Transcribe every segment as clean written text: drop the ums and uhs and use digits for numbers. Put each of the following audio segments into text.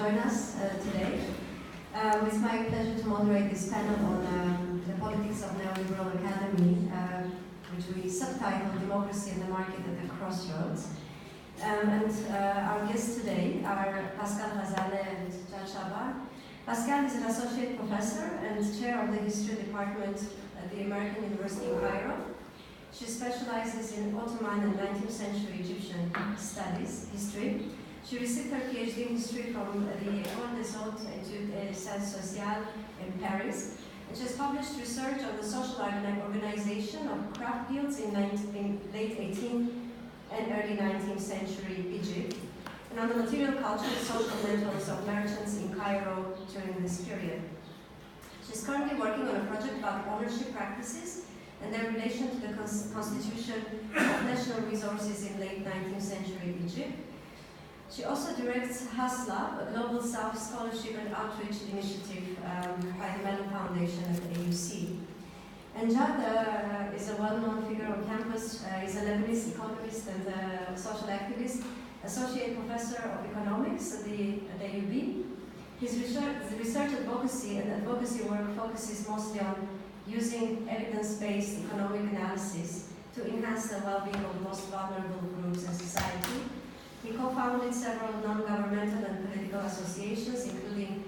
join us today. It's my pleasure to moderate this panel on the politics of Neoliberal Academy, which we subtitled Democracy and the Market at the Crossroads. Our guests today are Pascale, Ghazaleh, and Ghazaleh. Pascale is an associate professor and chair of the history department at the American University of Beirut. She specializes in Ottoman and 19th century Egyptian studies, history. She received her PhD in history from the École des Hautes Études et Sciences Sociales in Paris. And she has published research on the social organization of craft guilds in late 18th and early 19th century Egypt, and on the material culture and social networks of merchants in Cairo during this period. She's currently working on a project about ownership practices and their relation to the constitution of national resources in late 19th century Egypt. She also directs HASLAB, a Global South Scholarship and Outreach Initiative by the Mellon Foundation at AUC. And Jad is a well-known figure on campus. He's a Lebanese economist and social activist, associate professor of economics at the AUB. His research advocacy and advocacy work focuses mostly on using evidence-based economic analysis to enhance the well-being of the most vulnerable groups in society. He co-founded several non-governmental and political associations, including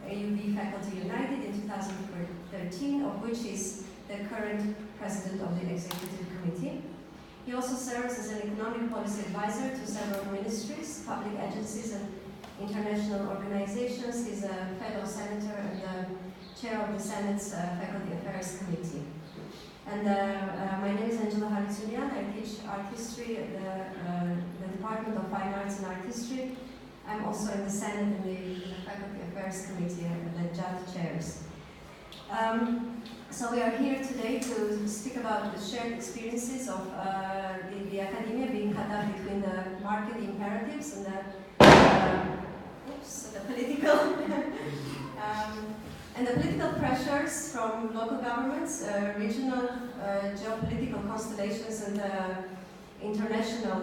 AUB Faculty United in 2013, of which is the current president of the executive committee. He also serves as an economic policy advisor to several ministries, public agencies, and international organizations. He's a fellow senator and the chair of the Senate's Faculty Affairs Committee. And my name is Angela Haritsunian. I teach art history at the Department of Fine Arts and Art History. I'm also in the Senate and the Faculty Affairs Committee that Jad chairs. So we are here today to speak about the shared experiences of the academia being cut up between the market imperatives and the political and the political pressures from local governments, regional geopolitical constellations, and international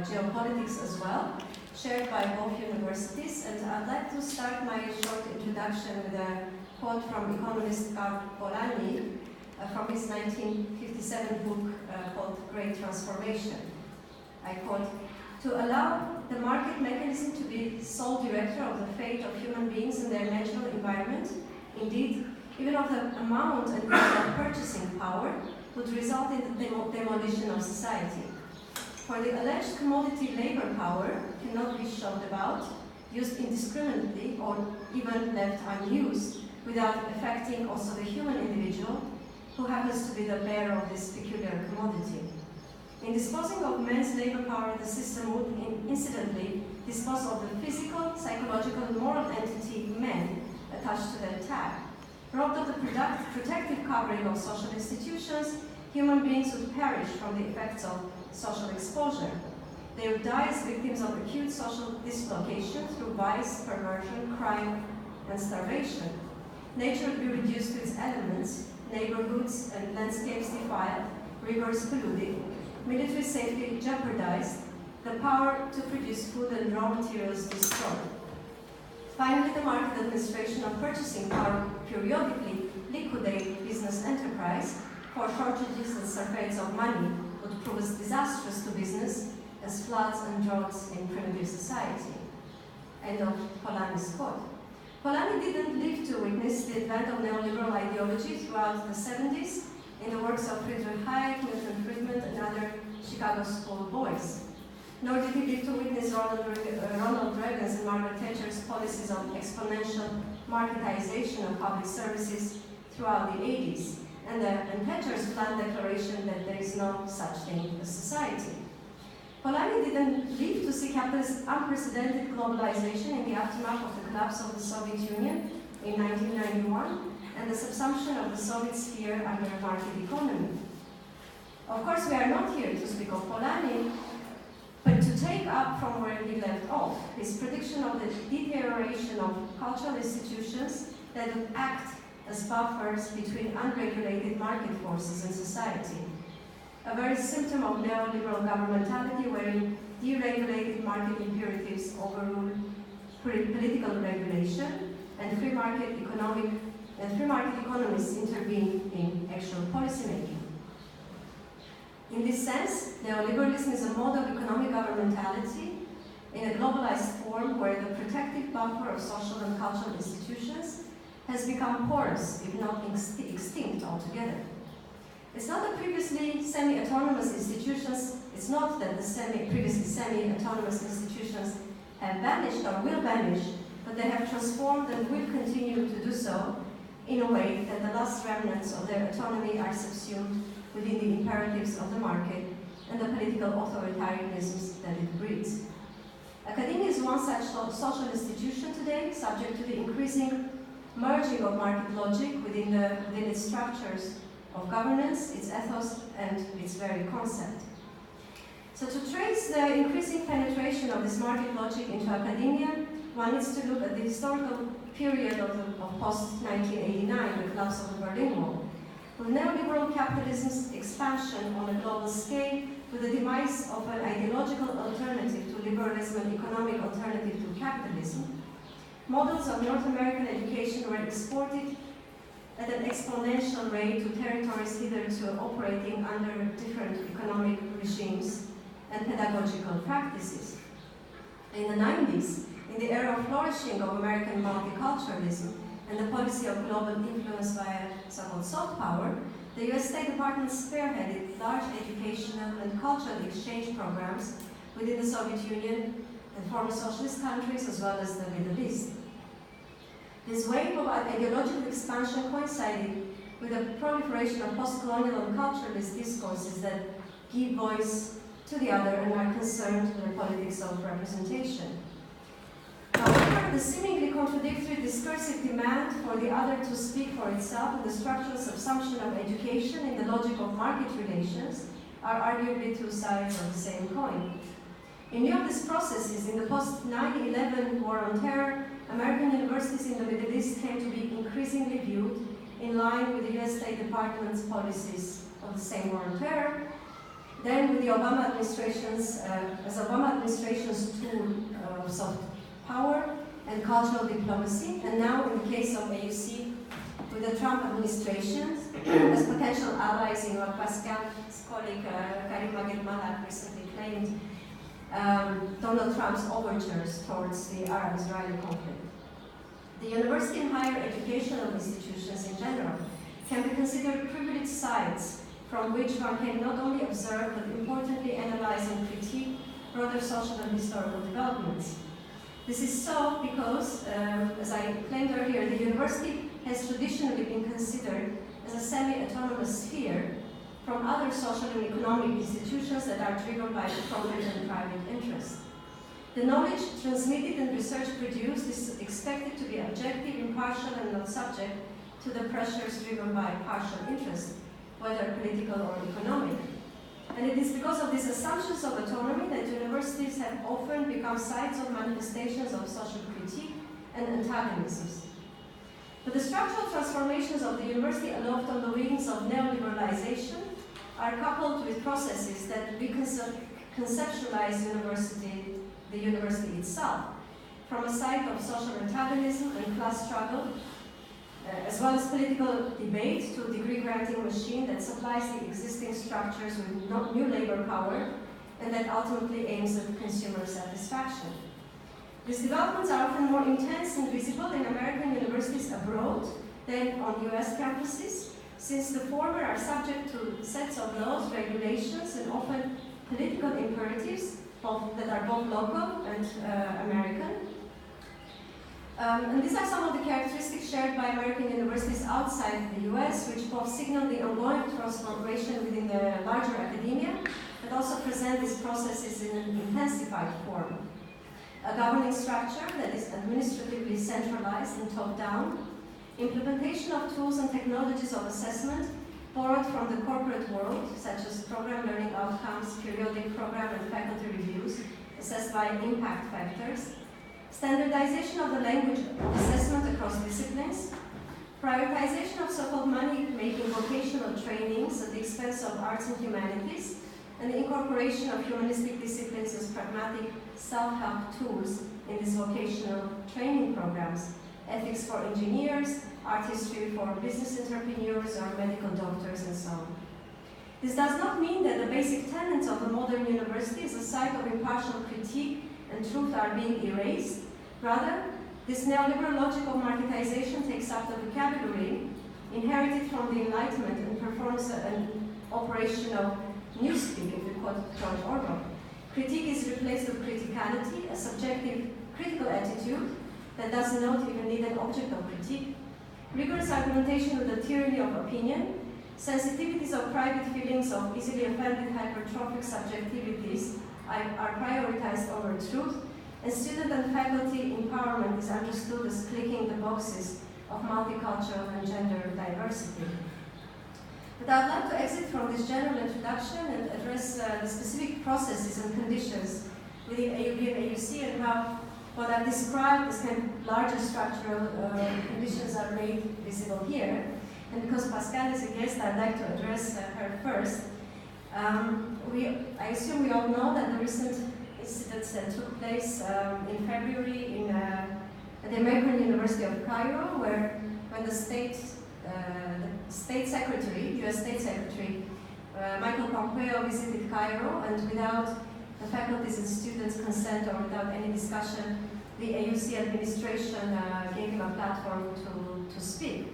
geopolitics as well, shared by both universities. And I'd like to start my short introduction with a quote from economist Karl Polanyi from his 1957 book called Great Transformation. I quote, "To allow the market mechanism to be sole director of the fate of human beings in their natural environment, indeed, even of the amount and of purchasing power, would result in the demolition of society. For the alleged commodity labor power cannot be shoved about, used indiscriminately, or even left unused, without affecting also the human individual who happens to be the bearer of this peculiar commodity. In disposing of men's labor power, the system would incidentally dispose of the physical, psychological, and moral entity men attached to their tag. Robbed of the protective covering of social institutions, human beings would perish from the effects of social exposure. They would die as victims of acute social dislocation through vice, perversion, crime, and starvation. Nature would be reduced to its elements, neighborhoods and landscapes defiled, rivers polluted, military safety jeopardized, the power to produce food and raw materials destroyed. Finally, the market administration of purchasing power periodically liquidate business enterprise for shortages and surfeits of money would prove as disastrous to business as floods and droughts in primitive society." End of Polanyi's quote. Polanyi didn't live to witness the advent of neoliberal ideology throughout the 70s in the works of Friedrich Hayek, Milton Friedman, and other Chicago school boys. Nor did he live to witness Ronald Reagan's and Margaret Thatcher's policies of exponential marketization of public services throughout the 80s, and Thatcher's planned declaration that there is no such thing as society. Polanyi didn't live to see capitalist unprecedented globalization in the aftermath of the collapse of the Soviet Union in 1991 and the subsumption of the Soviet sphere under a market economy. Of course, we are not here to speak of Polanyi, but to take up from where he left off, his prediction of the deterioration of cultural institutions that would act as buffers between unregulated market forces in society. A very symptom of neoliberal governmentality wherein deregulated market imperatives overrule political regulation, and free market economies intervene in actual policymaking. In this sense, neoliberalism is a mode of economic governmentality in a globalized form where the protective buffer of social and cultural institutions has become porous, if not extinct altogether. It's not that previously semi-autonomous institutions, it's not that the previously semi-autonomous institutions have vanished or will vanish, but they have transformed and will continue to do so in a way that the last remnants of their autonomy are subsumed within the imperatives of the market and the political authoritarianisms that it breeds. Academia is one such social institution today, subject to the increasing merging of market logic within its structures of governance, its ethos, and its very concept. So to trace the increasing penetration of this market logic into academia, one needs to look at the historical period of post-1989, the collapse of the Berlin Wall, with neoliberal capitalism's expansion on a global scale, with the demise of an ideological alternative to liberalism and economic alternative to capitalism. Models of North American education were exported at an exponential rate to territories hitherto operating under different economic regimes and pedagogical practices. In the 90s, in the era of flourishing of American multiculturalism and the policy of global influence via so-called soft power, the US State Department spearheaded large educational and cultural exchange programs within the Soviet Union and former socialist countries as well as the Middle East. This wave of ideological expansion coincided with the proliferation of post-colonial and culturalist discourses that give voice to the other and are concerned with the politics of representation. However, the seemingly contradictory discursive demand for the other to speak for itself and the structural subsumption of education in the logic of market relations are arguably two sides of the same coin. In view of these processes, in the post-9/11 war on terror, American universities in the Middle East came to be increasingly viewed in line with the US State Department's policies of the same war on terror, then with the Obama administration's tool of soft power and cultural diplomacy, and now in the case of AUC, with the Trump administration as potential allies in what Pascale's colleague Karim Maged-Malak recently claimed Donald Trump's overtures towards the Arab-Israeli conflict. The university and higher educational institutions in general can be considered privileged sites from which one can not only observe but importantly analyze and critique broader social and historical developments. This is so because, as I claimed earlier, the university has traditionally been considered as a semi-autonomous sphere from other social and economic institutions that are driven by profit and private interest. The knowledge transmitted and research produced is expected to be objective, impartial, and not subject to the pressures driven by partial interest, whether political or economic. And it is because of these assumptions of autonomy that universities have often become sites of manifestations of social critique and antagonisms. But the structural transformations of the university aloft on the wings of neoliberalization are coupled with processes that reconceptualize the university itself, from a site of social antagonism and class struggle, as well as political debate, to a degree-granting machine that supplies the existing structures with new labor power and that ultimately aims at consumer satisfaction. These developments are often more intense and visible in American universities abroad than on US campuses, since the former are subject to sets of laws, regulations, and often political imperatives that are both local and American. And these are some of the characteristics shared by American universities outside the US, which both signal the ongoing transformation within the larger academia, but also present these processes in an intensified form. A governing structure that is administratively centralized and top-down, implementation of tools and technologies of assessment borrowed from the corporate world, such as program learning outcomes, periodic program and faculty reviews, assessed by impact factors, standardization of the language assessment across disciplines, prioritization of so-called money-making vocational trainings at the expense of arts and humanities, and the incorporation of humanistic disciplines as pragmatic systematic self-help tools in these vocational training programs, ethics for engineers, art history for business entrepreneurs or medical doctors, and so on. This does not mean that the basic tenets of a modern university as a site of impartial critique and truth are being erased. Rather, this neoliberal logic of marketization takes up the vocabulary inherited from the Enlightenment and performs an operation of newspeak, if we quote George Orwell. Critique is replaced with criticality, a subjective critical attitude that does not even need an object of critique. Rigorous argumentation with the tyranny of opinion, sensitivities of private feelings of easily offended hypertrophic subjectivities are prioritized over truth, and student and faculty empowerment is understood as clicking the boxes of multicultural and gender diversity. But I'd like to exit from this general introduction and address the specific processes and conditions within AUB and AUC and how what I've described as kind of larger structural conditions are made visible here. And because Pascale is a guest, I'd like to address her first. I assume we all know that the recent incidents that took place in February at the American University of Cairo, when the State Secretary, U.S. State Secretary, Michael Pompeo visited Cairo, and without the faculty's and students' consent or without any discussion, the AUC administration gave him a platform to speak.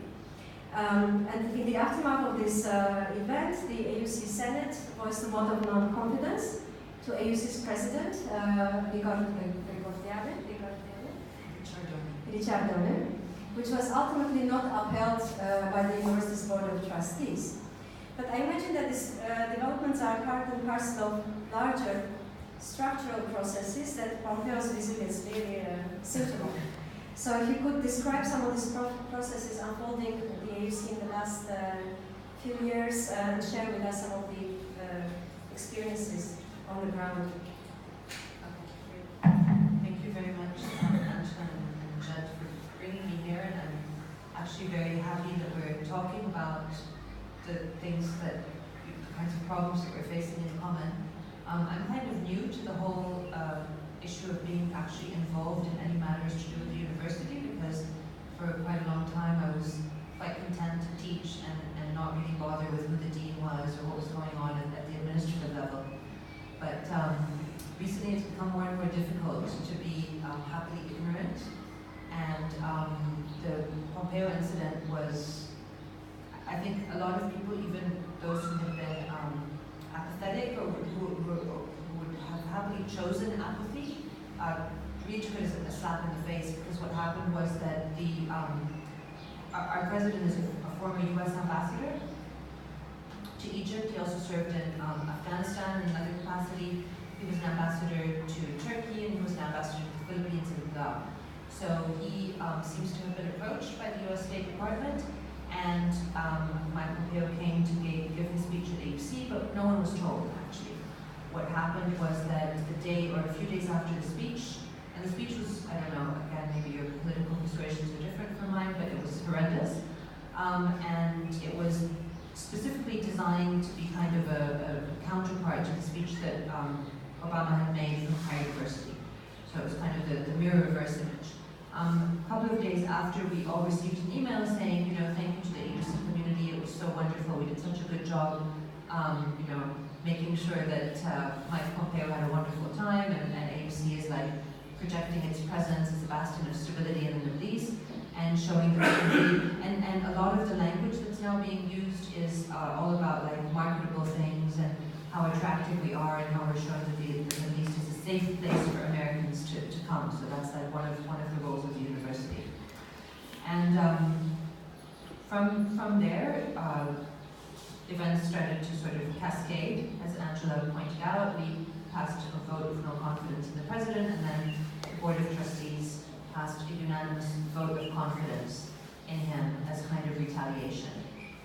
And in the aftermath of this event, the AUC Senate voiced a vote of non-confidence to AUC's president, Ricciardone, which was ultimately not upheld by the university's board of trustees. But I imagine that these developments are part and parcel of larger structural processes that Pompeo's visit is really a symptom of. So if you could describe some of these processes unfolding at the AUC in the last few years and share with us some of the experiences on the ground. Thank you very much, Angela and Jed, for bringing me here, and I'm actually very happy that we're talking about the things that, the kinds of problems that we're facing in common. I'm kind of new to the whole issue of being actually involved in any matters to do with the university, because for quite a long time I was quite content to teach and not really bother with who the dean was or what was going on at the administrative level. But recently it's become more and more difficult to be happily ignorant, and the Pompeo incident was, I think a lot of people, even those who have been apathetic or who would have happily chosen apathy, really took it as a slap in the face, because what happened was that our president is a former U.S. ambassador to Egypt. He also served in Afghanistan in another capacity. He was an ambassador to Turkey, and he was an ambassador to the Philippines and Brazil. So he seems to have been approached by the U.S. State Department, and Mike Pompeo came to give his speech at AUC, but no one was told, actually. What happened was that the day or a few days after the speech, and the speech was, I don't know, again, maybe your political persuasions are different from mine, but it was horrendous. And it was specifically designed to be kind of a counterpart to the speech that Obama had made from Cairo University. So it was kind of the mirror reverse image. A couple of days after, we all received an email saying, thank you to the AUC community, it was so wonderful, we did such a good job, making sure that Mike Pompeo had a wonderful time, and AUC is like projecting its presence as a bastion of stability in the Middle East, and showing that and a lot of the language that's now being used is all about like marketable things and how attractive we are, and how we're showing that the Middle East is a safe place for Americans to come. So that's like one of the roles of the university. And from there, events started to sort of cascade. As Angela pointed out, we passed a vote of no confidence in the president, and then the Board of Trustees passed a unanimous vote of confidence in him as kind of retaliation.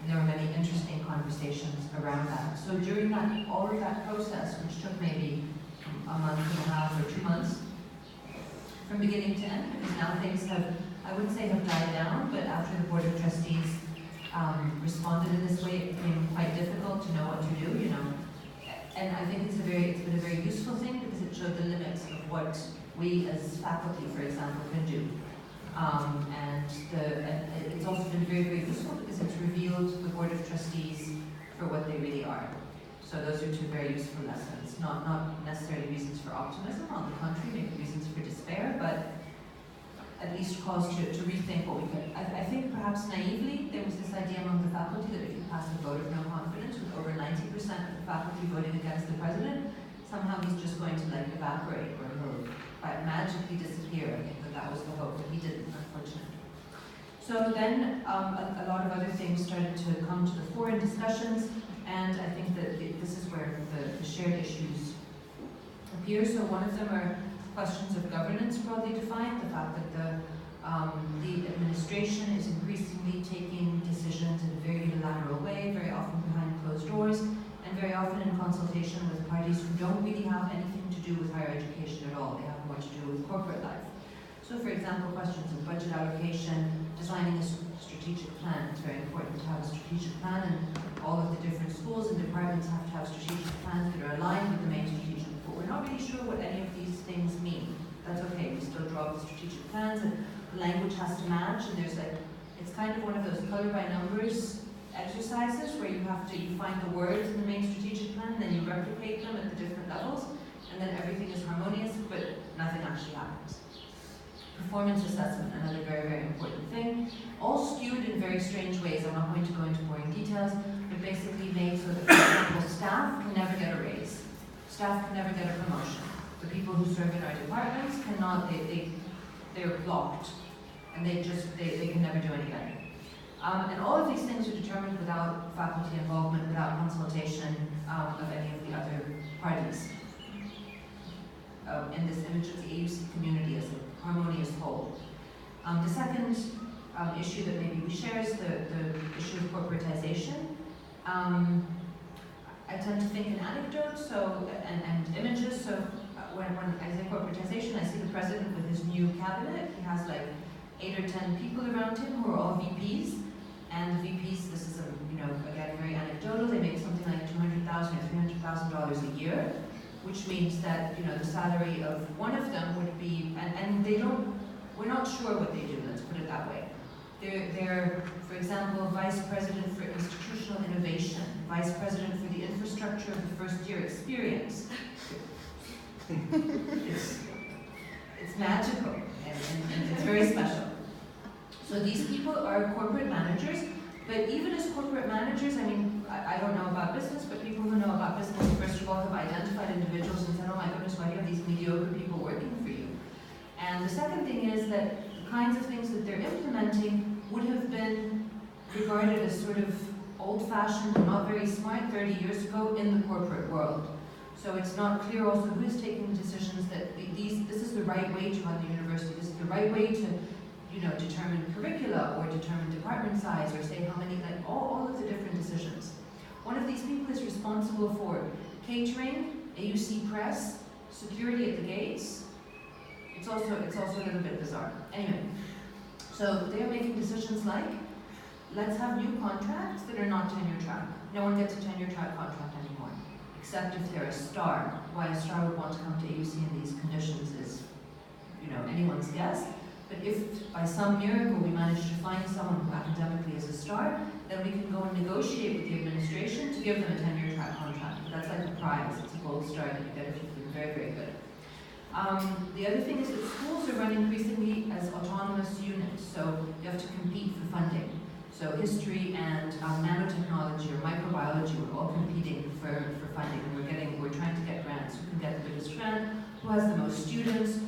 And there were many interesting conversations around that. So during all of that process, which took maybe a month and a half or 2 months, from beginning to end, because now things have, I wouldn't say have died down, but after the Board of Trustees responded in this way, it became quite difficult to know what to do, And I think it's been a very useful thing, because it showed the limits what we as faculty, for example, can do. And it's also been very, very useful because it's revealed the Board of Trustees for what they really are. So those are two very useful lessons. Not necessarily reasons for optimism, on the contrary, maybe reasons for despair, but at least cause to rethink what we could. I think perhaps naively, there was this idea among the faculty that if you pass a vote of no confidence with over 90% of the faculty voting against the president, somehow he's just going to like evaporate or he'll magically disappear. I think that was the hope, but he didn't, unfortunately. So then a lot of other things started to come to the fore in discussions, and I think that this is where the shared issues appear. So one of them are questions of governance broadly defined, the fact that the administration is increasingly taking decisions in a very unilateral way, very often behind closed doors, and very often in consultation with parties who don't really have anything to do with higher education at all. They have more to do with corporate life. So for example, questions of budget allocation, designing a strategic plan. It's very important to have a strategic plan, and all of the different schools and departments have to have strategic plans that are aligned with the main strategic. But we're not really sure what any of these things mean. That's okay, we still draw the strategic plans, and the language has to match, and there's like, it's kind of one of those color by numbers exercises where you find the words in the main strategic plan, and then you replicate them at the different levels, and then everything is harmonious, but nothing actually happens. Performance assessment, another very, very important thing, all skewed in very strange ways. I'm not going to go into boring details, but basically made so that, for example, staff can never get a raise. Staff can never get a promotion. The people who serve in our departments cannot, they're blocked, and they can never do any better. And all of these things are determined without faculty involvement, without consultation of any of the other parties. In this image of the AUC community as a harmonious whole. The second issue that maybe we share is the issue of corporatization. I tend to think in anecdotes and images. So when I say corporatization, I see the president with his new cabinet. He has like 8 or 10 people around him who are all VPs. And VPs, this is again very anecdotal. They make something like $200,000 or $300,000 a year, which means that the salary of one of them would be, and we're not sure what they do. Let's put it that way. They're, for example, vice president for institutional innovation, vice president for the infrastructure of the first year experience. It's magical and it's very special. So these people are corporate managers, but even as corporate managers, I don't know about business, but people who know about business, first of all, have identified individuals and said, oh my goodness, why do you have these mediocre people working for you? And the second thing is that the kinds of things that they're implementing would have been regarded as sort of old-fashioned and not very smart 30 years ago in the corporate world. So it's not clear also who is taking decisions that this is the right way to run the university, this is the right way to determine curricula or determine department size or say how many, like all of the different decisions. One of these people is responsible for catering, AUC press, security at the gates. It's also a little bit bizarre. Anyway, so they're making decisions like, let's have new contracts that are not tenure track. No one gets a tenure track contract anymore, except if they're a star. Why a star would want to come to AUC in these conditions is, anyone's guess. But if by some miracle we manage to find someone who academically is a star, then we can go and negotiate with the administration to give them a tenure track contract. That's like a prize. It's a gold star that you get if you've been very, very good. The other thing is that schools are run increasingly as autonomous units, so you have to compete for funding. So history and nanotechnology or microbiology, we're all competing for funding, and we're trying to get grants. Who can get the biggest grant? Who has the most students?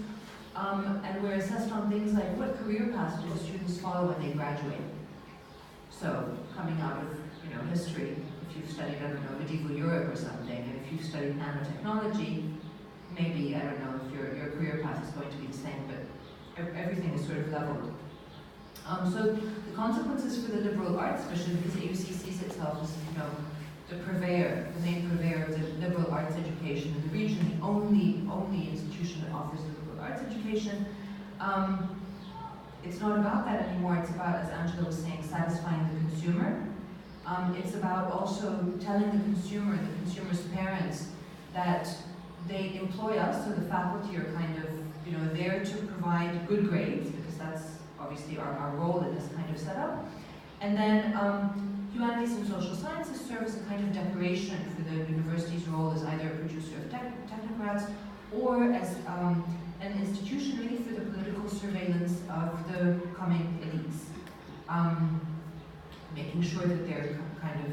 And we're assessed on things like what career paths do the students follow when they graduate. So coming out of history, if you've studied, I don't know, medieval Europe or something, and if you've studied nanotechnology, maybe, I don't know if your career path is going to be the same, but everything is sort of leveled. So the consequences for the liberal arts, especially because AUC sees itself as, the purveyor, the main purveyor of the liberal arts education in the region, the only institution that offers the liberal arts education. It's not about that anymore. It's about, as Angela was saying, satisfying the consumer. It's about also telling the consumer's parents that they employ us, so the faculty are kind of, there to provide good grades, because that's obviously our role in this kind of setup. And then humanities and social sciences serve as a kind of decoration for the university's role as either a producer of technocrats or as an institution really for the political surveillance of the coming elites, making sure that they're kind of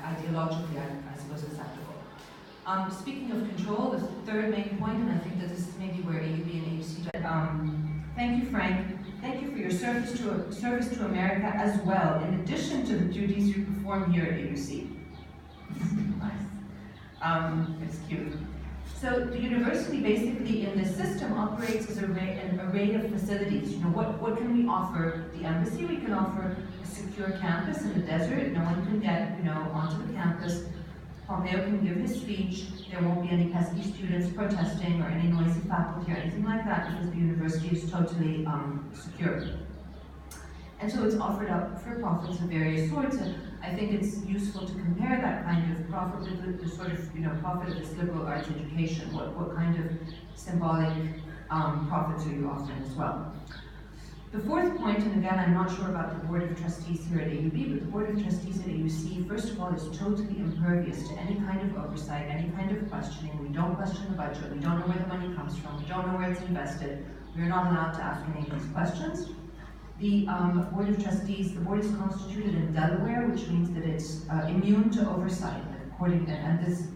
ideologically, I suppose, acceptable. Speaking of control, the third main point, and I think that this is maybe where AUB and AUC. Thank you, Frank. Thank you for your service to America as well, in addition to the duties you perform here at AUC. Nice. It's cute. So the university basically in this system operates as an array of facilities. What can we offer the embassy? We can offer a secure campus in the desert. No one can get, onto the campus. Pompeo can give his speech. There won't be any pesky students protesting or any noisy faculty or anything like that, because the university is totally secure. And so it's offered up for profits of various sorts. And I think it's useful to compare that kind of profit with the sort of, profit of this liberal arts education. What kind of symbolic profits are you offering as well? The fourth point, and again, I'm not sure about the Board of Trustees here at AUB, but the Board of Trustees at AUC, first of all, is totally impervious to any kind of oversight, any kind of questioning. We don't question the budget. We don't know where the money comes from. We don't know where it's invested. We're not allowed to ask any of these questions. The Board of Trustees, the board is constituted in Delaware, which means that it's immune to oversight. And this,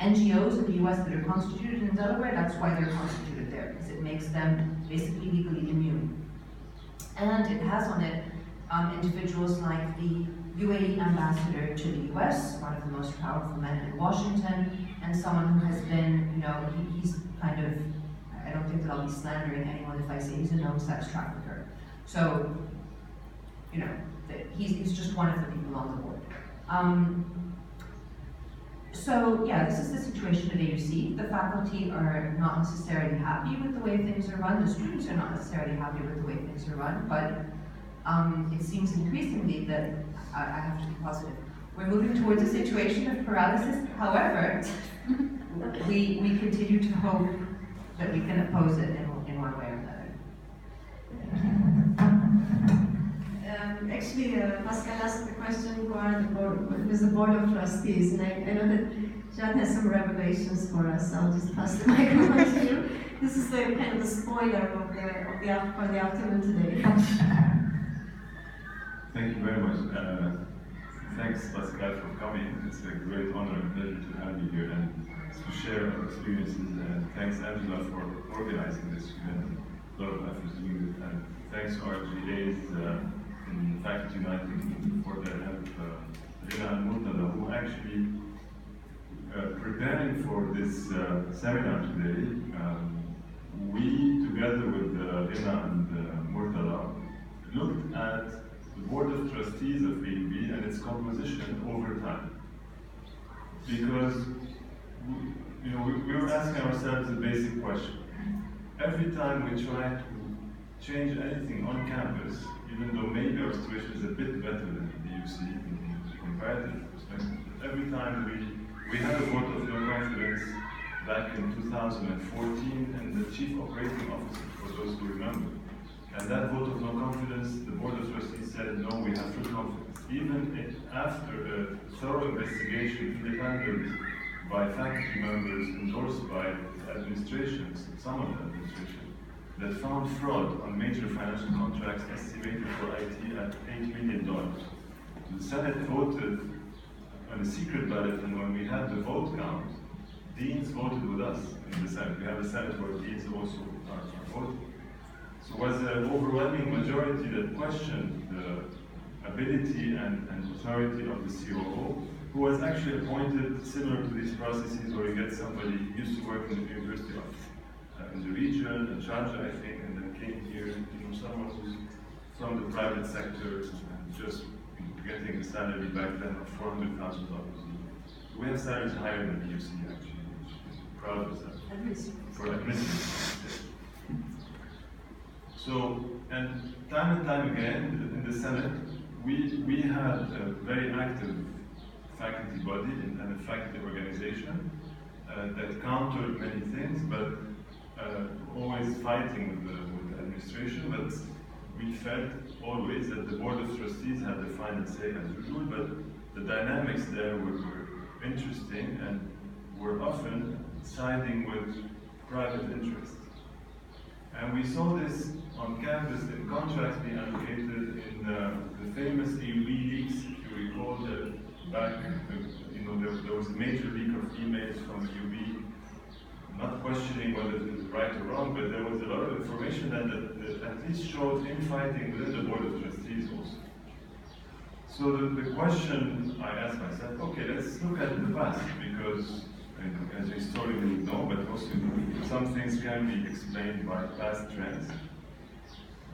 NGOs in the US that are constituted in Delaware, that's why they're constituted there, because it makes them basically legally immune. And it has on it individuals like the UAE ambassador to the US, one of the most powerful men in Washington, and someone who has been, he's kind of, I don't think that I'll be slandering anyone if I say he's a known sex trafficker. So, he's just one of the people on the board. So yeah, this is the situation at AUC. The faculty are not necessarily happy with the way things are run. The students are not necessarily happy with the way things are run, but it seems increasingly that I have to be positive. We're moving towards a situation of paralysis. However, we continue to hope that we can oppose it in one way or another. Actually, Pascale asked the question, who are the board of trustees, and I know that John has some revelations for us. I'll just pass the microphone to you. This is the kind of the spoiler for the afternoon today. Thank you very much. Thanks, Pascale, for coming. It's a great honor and pleasure to have you here and to share our experiences. And thanks, Angela, for organizing this event. A lot of effort doing it. And thanks to our GAs in Faculty United for their help, Rina and Murtada, who actually preparing for this seminar today. We, together with Rina and Murtada, looked at the Board of Trustees of AUB and its composition over time. Because we were asking ourselves a basic question. Every time we try to change anything on campus, even though maybe our situation is a bit better than the UC in comparative perspective, every time we had a vote of no confidence back in 2014, and the Chief Operating Officer, for those who remember. And that vote of no confidence, the Board of Trustees said, no, we have full confidence. Even after a thorough investigation, independent by faculty members, endorsed by administrations, some of the administration, that found fraud on major financial contracts estimated for IT at $8 million. The Senate voted on a secret ballot, and when we had the vote count, deans voted with us in the Senate. We have a Senate where deans also are voting. So it was an overwhelming majority that questioned the ability and authority of the COO, who was actually appointed similar to these processes where you get somebody who used to work in the University of in the region, in Sharjah, I think, and then came here, someone who's from the private sector and just getting a salary back then of $400,000. We have salaries higher than the UC actually, which is proud of that. For administrators. So, and time again, in the Senate, we had a very active faculty body and a faculty organization, that countered many things, but always fighting with the administration. But we felt always that the Board of Trustees had the final say as usual, but the dynamics there were interesting and were often siding with private interests. And we saw this on campus in contrast being allocated in the famous AUB leaks. If you recall, back, there was a major leak of emails from AUB, not questioning whether it was right or wrong, but there was a lot of information that at least showed infighting within the Board of Trustees also. So the question I asked myself, okay, let's look at the past, because as a historian you know, but also some things can be explained by past trends.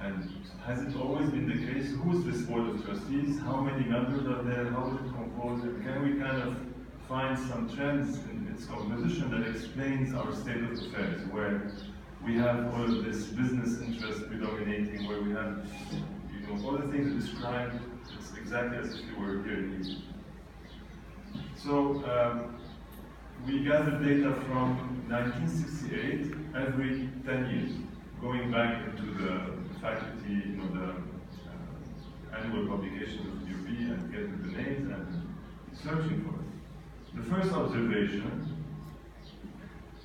And has it always been the case? Who is this Board of Trustees? How many members are there? How is it composed? And can we kind of find some trends in its composition that explains our state of affairs, where we have all of this business interest predominating, where we have all the things that described it's exactly as if you were here in Egypt. So we gathered data from 1968 every 10 years, going back into the faculty, the annual publications of the AUB and getting the names and searching for it. The first observation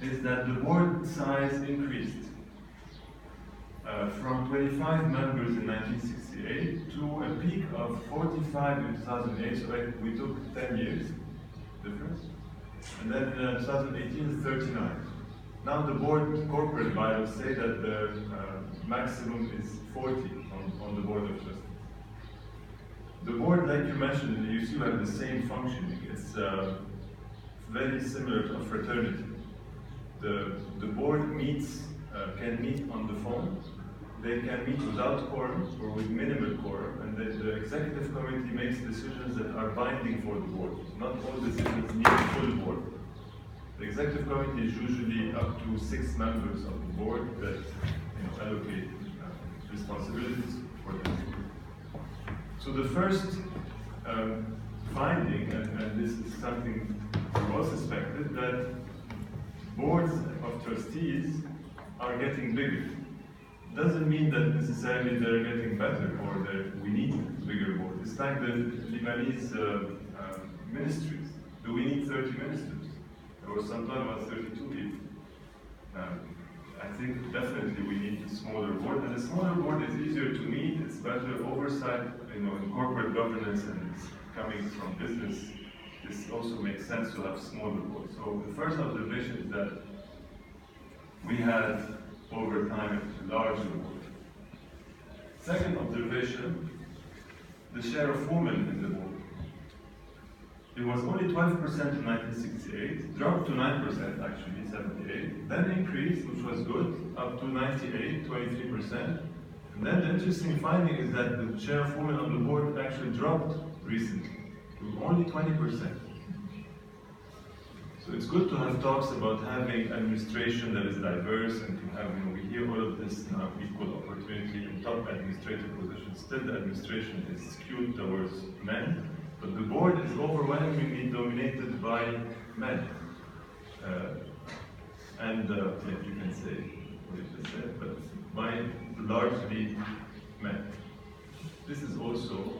is that the board size increased from 25 members in 1968 to a peak of 45 in 2008, so we took 10 years difference. And then in 2018, 39. Now the board corporate bylaws say that the maximum is 40 on the Board of Trustees. The board, like you mentioned, you still have the same functioning. It's very similar to a fraternity. The board can meet on the phone. They can meet without quorum or with minimal quorum, and the executive committee makes decisions that are binding for the board. Not all decisions need a full board. The executive committee is usually up to 6 members of the board that allocate responsibilities for them. So the first finding, and this is something we all suspected, that boards of trustees are getting bigger. Doesn't mean that necessarily they're getting better or that we need a bigger board. It's like the Lebanese ministries. Do we need 30 ministers? There was some time about 32 people. I think definitely we need a smaller board, and a smaller board is easier to meet, it's better oversight, in corporate governance, and it's coming from business. This also makes sense to have smaller boards. So the first observation is that we had over time a larger board. Second observation, the share of women in the board. It was only 12% in 1968, dropped to 9% actually, 78, then increased, which was good, up to 98, 23%. And then the interesting finding is that the share of women on the board actually dropped recently to only 20%. So it's good to have talks about having administration that is diverse and to have, we hear all of this now, equal opportunity in top administrative positions. Still the administration is skewed towards men, but the board is overwhelmingly dominated by men. You can say what you just said, but by largely men. This is also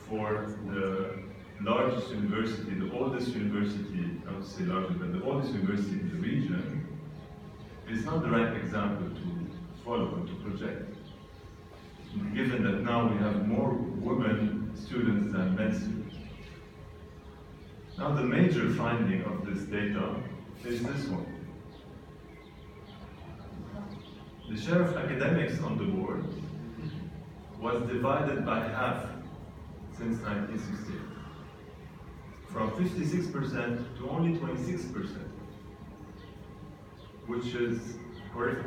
for the largest university, the oldest university, I would say largest, but the oldest university in the region, is not the right example to follow and to project. Given that now we have more women students than men students. Now the major finding of this data is this one. The share of academics on the board was divided by half since 1968. From 56% to only 26%, which is horrific.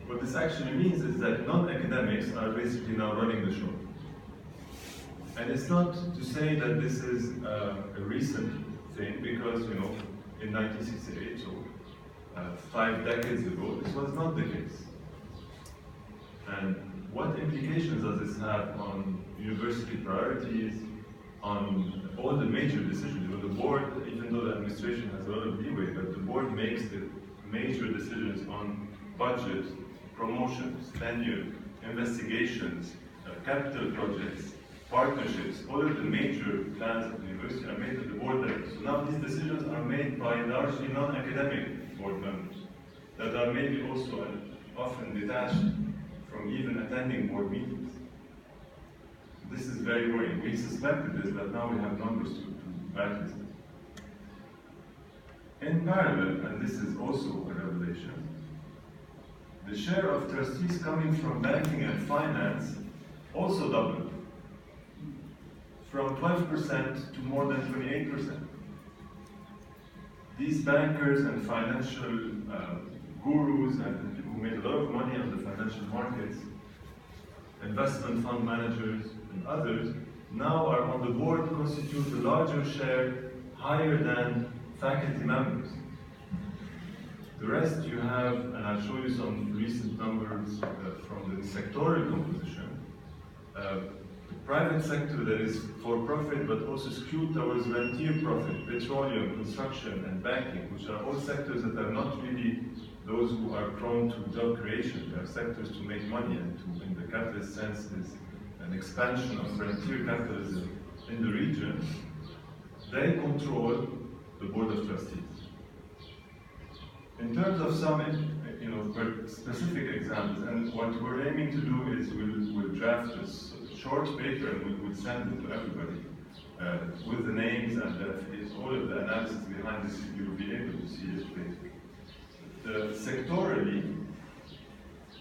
What this actually means is that non-academics are basically now running the show. And it's not to say that this is a recent thing, because, in 1968, so 5 decades ago, this was not the case. And what implications does this have on university priorities, on all the major decisions. The board, even though the administration has a lot of leeway, but the board makes the major decisions on budget, promotions, tenure, investigations, capital projects, partnerships. All of the major plans of the university are made at the board level. So now these decisions are made by largely non-academic board members that are maybe also often detached from even attending board meetings. This is very worrying. We suspected this, but now we have numbers to back this. In parallel, and this is also a revelation, the share of trustees coming from banking and finance also doubled, from 12% to more than 28%. These bankers and financial gurus and people who made a lot of money on the financial markets, investment fund managers and others, now are on the board, constitute a larger share, higher than faculty members. The rest you have, and I'll show you some recent numbers from the sectoral composition. The private sector that is for profit but also skewed towards rentier profit, petroleum, construction, and banking, which are all sectors that are not really those who are prone to job creation. They are sectors to make money and to, in the capitalist sense, is an expansion of frontier capitalism in the region. They control the board of trustees. In terms of some specific examples, and what we're aiming to do is we'll draft this short paper and we'll send it to everybody with the names and all of the analysis behind this. You'll be able to see it later. Sectorally,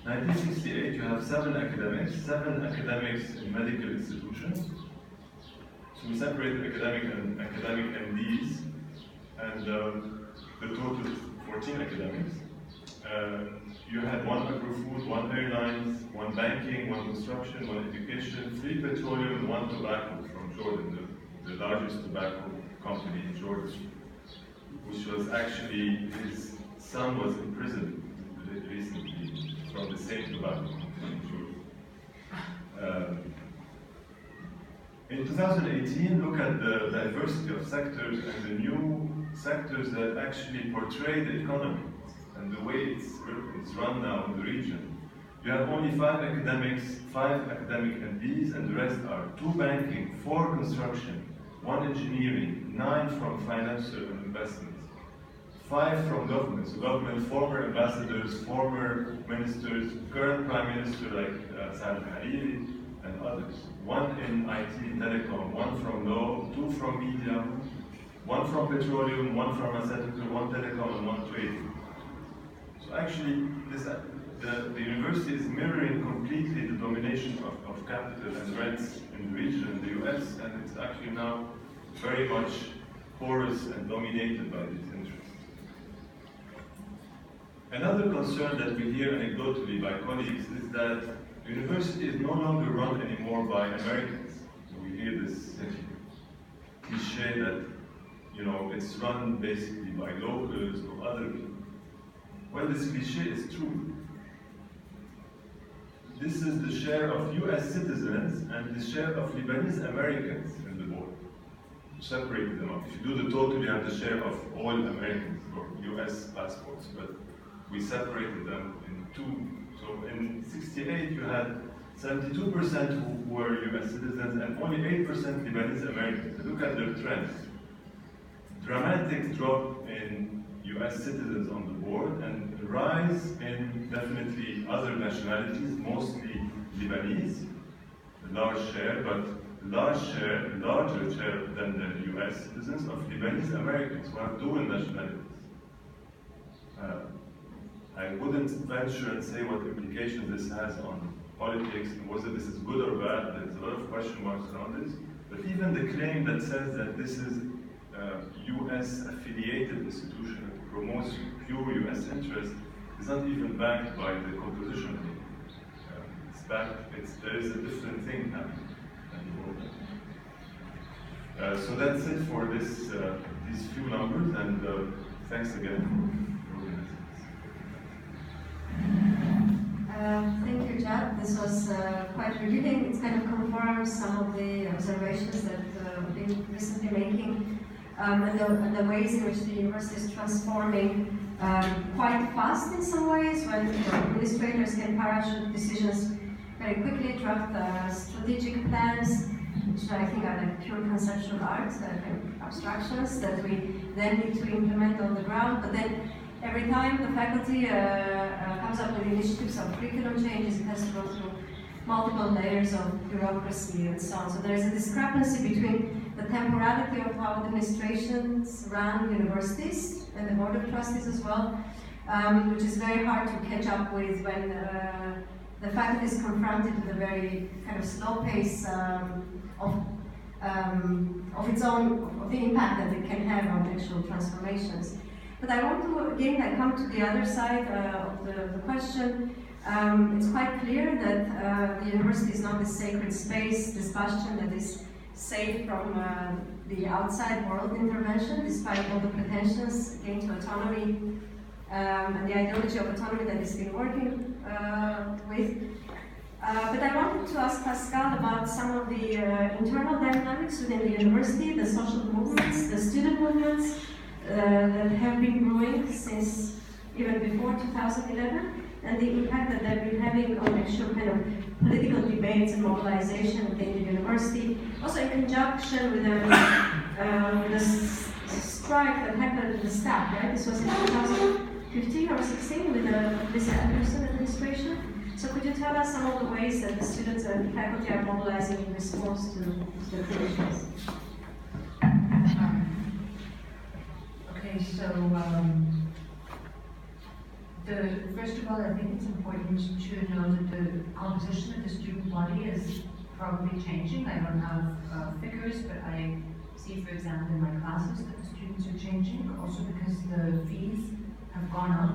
1968 you have 7 academics in medical institutions. So we separated academic MDs, and the total 14 academics. You had 1 agri-food, 1 airlines, 1 banking, 1 construction, 1 education, 3 petroleum, and 1 tobacco from Jordan, the largest tobacco company in Jordan, which was actually, his son was imprisoned recently from the same tobacco company in Jordan. In 2018, look at the diversity of sectors and the new sectors that actually portray the economy and the way it's run now in the region. You have only 5 academics, 5 academic MDs, and the rest are 2 banking, 4 construction, 1 engineering, 9 from financial and investments, 5 from government. So government, former ambassadors, former ministers, current prime minister like Saad Hariri, and others. 1 in IT, telecom, 1 from law, 2 from media, 1 from petroleum, 1 pharmaceutical, 1 telecom, and 1 trade. So actually, the university is mirroring completely the domination of capital and rents in the region in the US, and it's actually now very much porous and dominated by these interests. Another concern that we hear anecdotally by colleagues is that the university is no longer run anymore by Americans. So we hear this cliche that it's run basically by locals or other people. Well, this cliche is true. This is the share of US citizens and the share of Lebanese Americans in the board. Separated them up. If you do the total, you have the share of all Americans or US passports, but we separated them in 2. So in 68, you had 72% who were US citizens and only 8% Lebanese Americans. Look at their trends. Dramatic drop in US citizens on the board and a rise in definitely other nationalities, mostly Lebanese, a large share, but larger share than the US citizens of Lebanese Americans who have dual nationalities. I wouldn't venture and say what implications this has on politics and whether this is good or bad. There's a lot of question marks around this. But even the claim that says that this is a US affiliated institution that promotes pure US interests is not even backed by the composition. There is a different thing happening. So that's it for these few numbers, and thanks again. Thank you, Jad. This was quite revealing. It kind of confirms some of the observations that we've been recently making, and the ways in which the university is transforming quite fast in some ways, when administrators can parachute decisions very quickly, draft strategic plans, which I think are like pure conceptual art, kind of abstractions that we then need to implement on the ground. But then every time the faculty comes up with initiatives of curriculum changes, it has to go through multiple layers of bureaucracy and so on. So there is a discrepancy between the temporality of how administrations run universities and the board of trustees as well, which is very hard to catch up with when the faculty is confronted with a very kind of slow pace of the impact that it can have on actual transformations. But I want to again come to the other side of the question. It's quite clear that the university is not this sacred space, this bastion that is safe from the outside world intervention, despite all the pretensions again to autonomy and the ideology of autonomy that it's been working with. But I wanted to ask Pascale about some of the internal dynamics within the university, the social movements, the student movements that have been growing since even before 2011, and the impact that they've been having on actual kind of political debates and mobilization within the university. Also in conjunction with the strike that happened in the staff, right? This was in 2015 or 16 with the Lisa Anderson administration. So could you tell us some of the ways that the students and faculty are mobilizing in response to the conditions? Okay, so first of all, I think it's important to know that the composition of the student body is probably changing. I don't have figures, but I see, for example, in my classes that the students are changing, also because the fees have gone up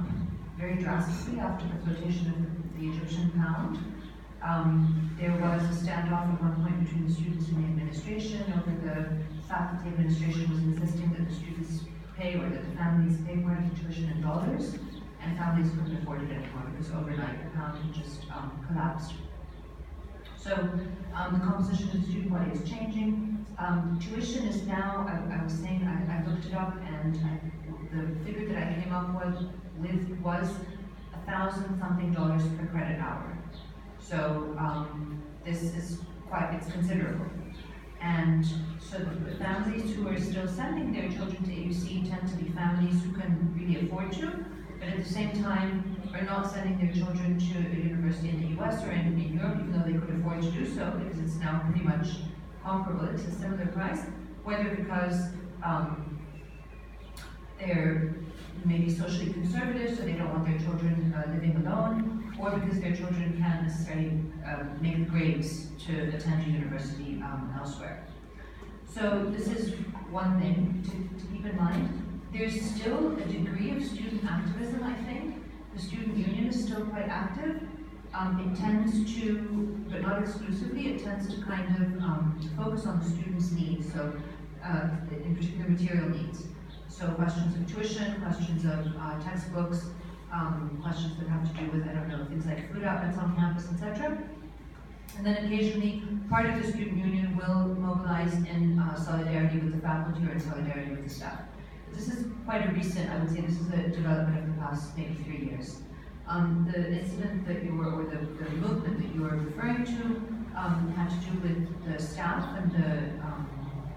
very drastically after the flotation of the Egyptian pound. There was a standoff at one point between the students and the administration over the fact that the administration was insisting that the students pay, or that the families pay part of the tuition in dollars, and families couldn't afford it anymore because overnight the pound had just collapsed. So the composition of the student body is changing. Tuition is now, I was saying, I looked it up, and the figure that I came up with was $1,000-something per credit hour. So this is it's considerable. And so the families who are still sending their children to AUC tend to be families who can really afford to, but at the same time are not sending their children to a university in the US or in Europe, even though they could afford to do so, because it's now pretty much comparable, it's a similar price, whether because they're maybe socially conservative, so they don't want their children living alone, or because their children can't necessarily make the grades to attend a university elsewhere. So this is one thing to keep in mind. There's still a degree of student activism, I think. The student union is still quite active. It tends to, but not exclusively, it tends to kind of focus on the students' needs, so in particular material needs. So questions of tuition, questions of textbooks, questions that have to do with, I don't know, things like food outlets on campus, etc. And then occasionally, part of the student union will mobilize in solidarity with the faculty or in solidarity with the staff. This is quite a recent, I would say this is a development of the past maybe 3 years. The incident that you were, or the movement that you were referring to had to do with the staff and the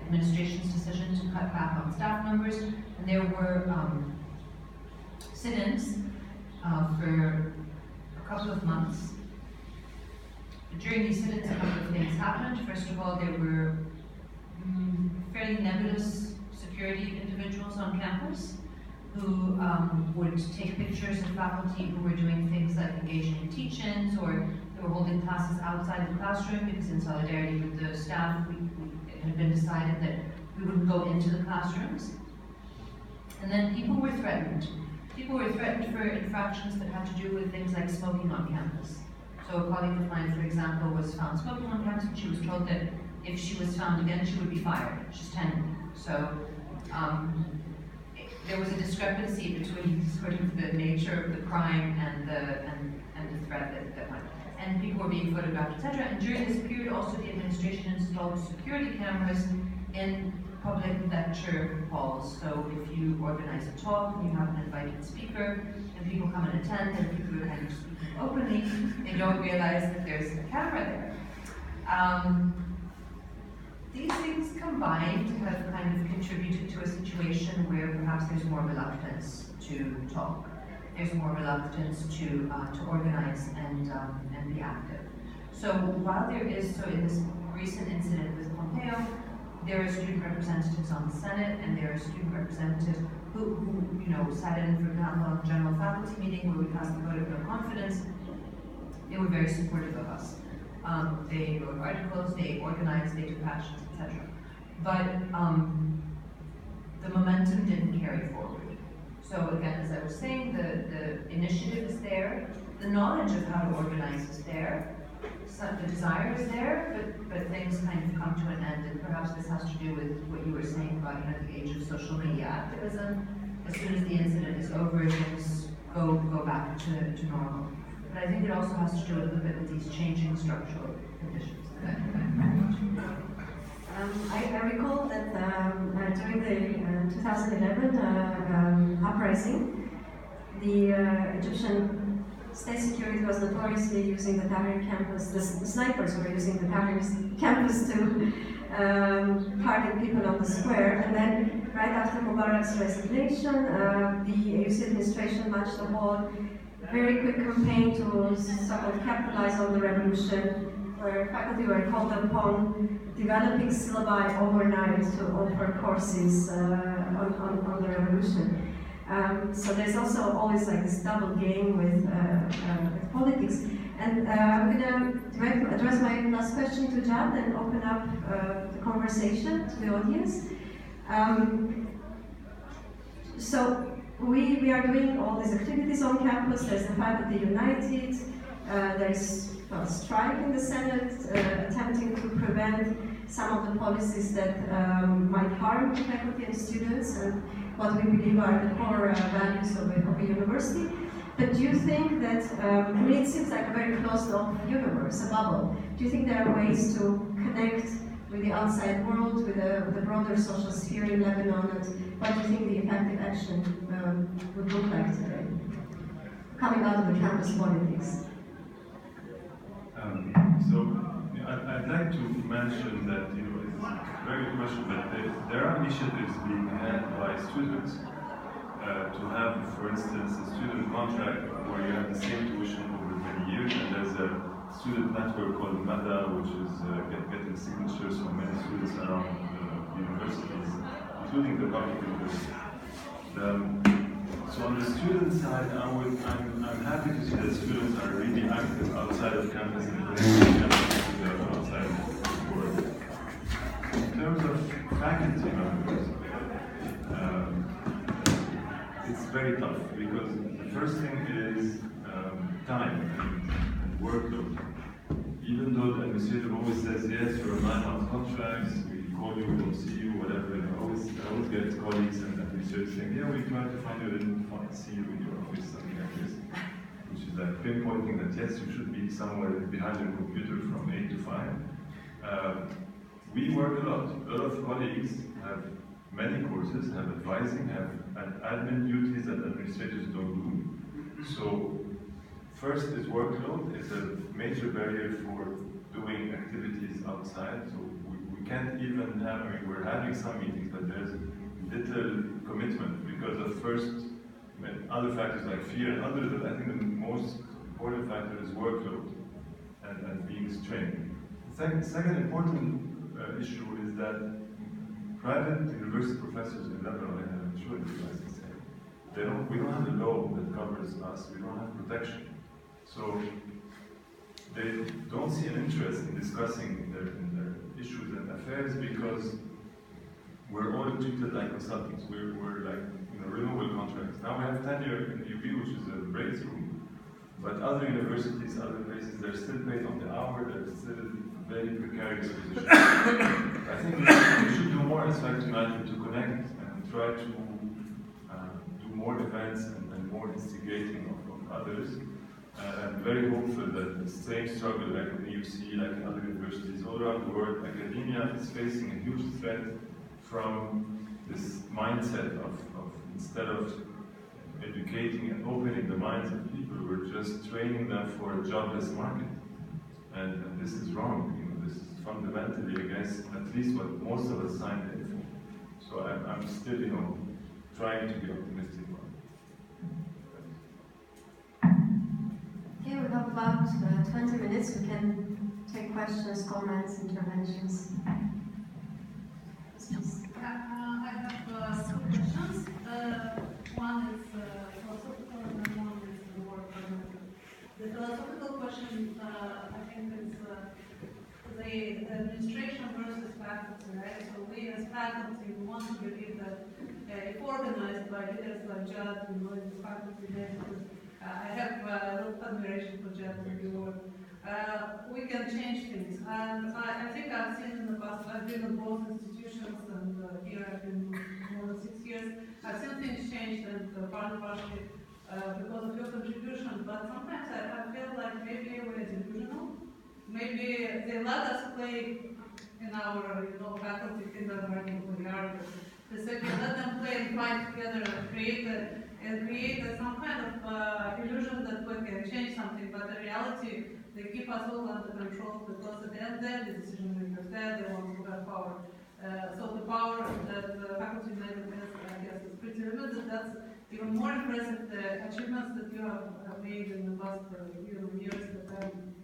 administration's decision to cut back on staff numbers. And there were sit-ins for a couple of months. During these sit-ins, a couple of things happened. First of all, there were fairly nebulous security individuals on campus who would take pictures of faculty who were doing things like engaging in teach-ins, or they were holding classes outside the classroom because in solidarity with the staff, it had been decided that we wouldn't go into the classrooms. And then people were threatened. People were threatened for infractions that had to do with things like smoking on campus. So a colleague of mine, for example, was found smoking on campus, and she was told that if she was found again, she would be fired. She's 10. So there was a discrepancy between sort of the nature of the crime and the threat that went. And people were being photographed, etc. And during this period, also the administration installed security cameras in public lecture halls. So if you organize a talk and you have an invited speaker, and people come and attend, and people are kind of speaking openly, they don't realize that there's a camera there. These things combined have kind of contributed to a situation where perhaps there's more reluctance to talk. There's more reluctance to organize and be active. So while there is, so in this recent incident with Pompeo, there are student representatives on the Senate, and there are student representatives who sat in, for example, on the general faculty meeting where we passed the vote of no confidence. They were very supportive of us. They wrote articles, they organized, they took actions, etc. But the momentum didn't carry forward. So again, as I was saying, the initiative is there, the knowledge of how to organize is there, the desire is there, but things kind of come to an end, and perhaps this has to do with what you were saying about the age of social media activism. As soon as the incident is over, things go back to normal. But I think it also has to do a little bit with these changing structural conditions. I recall that during the 2011 uprising, the Egyptian state security was notoriously using the Tahrir campus, the snipers were using the Tahrir campus to target people on the square. And then right after Mubarak's resignation, the AUC administration launched a whole very quick campaign to sort of capitalize on the revolution, where faculty were called upon developing syllabi overnight to offer courses on the revolution. So there's also always like this double game with politics. And I'm going to address my last question to Jad and open up the conversation to the audience. So we are doing all these activities on campus. There's the Faculty United. There's a strike in the Senate attempting to prevent some of the policies that might harm faculty and students and what we believe are the core values of a university. But do you think that, I mean, it seems like a very closed-off universe, a bubble. Do you think there are ways to connect with the outside world, with the broader social sphere in Lebanon, and what do you think the effective action would look like today, coming out of the campus politics? I'd like to mention that, it's a very good question, but there are initiatives being had by students to have, for instance, a student contract where you have the same tuition over many years, and there's a student network called MADA, which is getting signatures from many students around universities, including the public universities. So on the student side, I'm happy to see that students are really active outside of campus and outside of work. In terms of faculty members, it's very tough because the first thing is time and workload. Even though the administrator always says, yes, you're on 9-month contracts, we call you, we'll see you, whatever, and I always get colleagues and administrators saying, yeah, we try to find you, I didn't see you in your office, something like this. Which is like pinpointing that, yes, you should be somewhere behind your computer from 8 to 5. We work a lot. A lot of colleagues have many courses, have advising, have admin duties that administrators don't do. So first is workload. It's a major barrier for doing activities outside. So we can't even have, we're having some meetings, but there's little commitment because of first, other factors like fear and others, but I think the most important factor is workload and being strained. The second important issue is that private university professors in Lebanon, and I'm sure you guys can say, we don't have a law that covers us, we don't have protection. So they don't see an interest in discussing their issues and affairs because we're all treated like consultants. We're like renewal contracts. Now we have tenure in AUB, which is a breakthrough. But other universities, other places, they're still paid on the hour, they're still very precarious positions. I think we should do more as Faculty United to connect and try to more events and more instigating of others. I'm very hopeful that the same struggle like in AUC, like in other universities all around the world, academia is facing a huge threat from this mindset of instead of educating and opening the minds of people, we're just training them for a jobless market. And this is wrong. You know, this is fundamentally against at least what most of us signed in for. So I'm still, you know, trying to be optimistic about it. Okay, we have about 20 minutes. We can take questions, comments, interventions. I have two questions. One is philosophical and then one is more pragmatic. The philosophical question, I think, is the administration versus faculty, right? So we as faculty, we want to believe that if organized by leaders like Jad, you know, in the faculty neighborhood, I have a lot of admiration for Jad and your work. We can change things. And I think I've seen in the past, I've been in both institutions, and here I've been more than 6 years. I've seen things change, and partially because of your contribution, but sometimes I feel like maybe we're delusional. Maybe they let us play in our, you know, faculty kindergarten when we are. They said, let them play and fight together and create some kind of illusion that we can change something, but in reality, they keep us all under control because at the end they're the decision makers, they're the ones who have power. So the power that the Faculty United has, I guess, is pretty limited. That's even more impressive, the achievements that you have made in the past years that I'm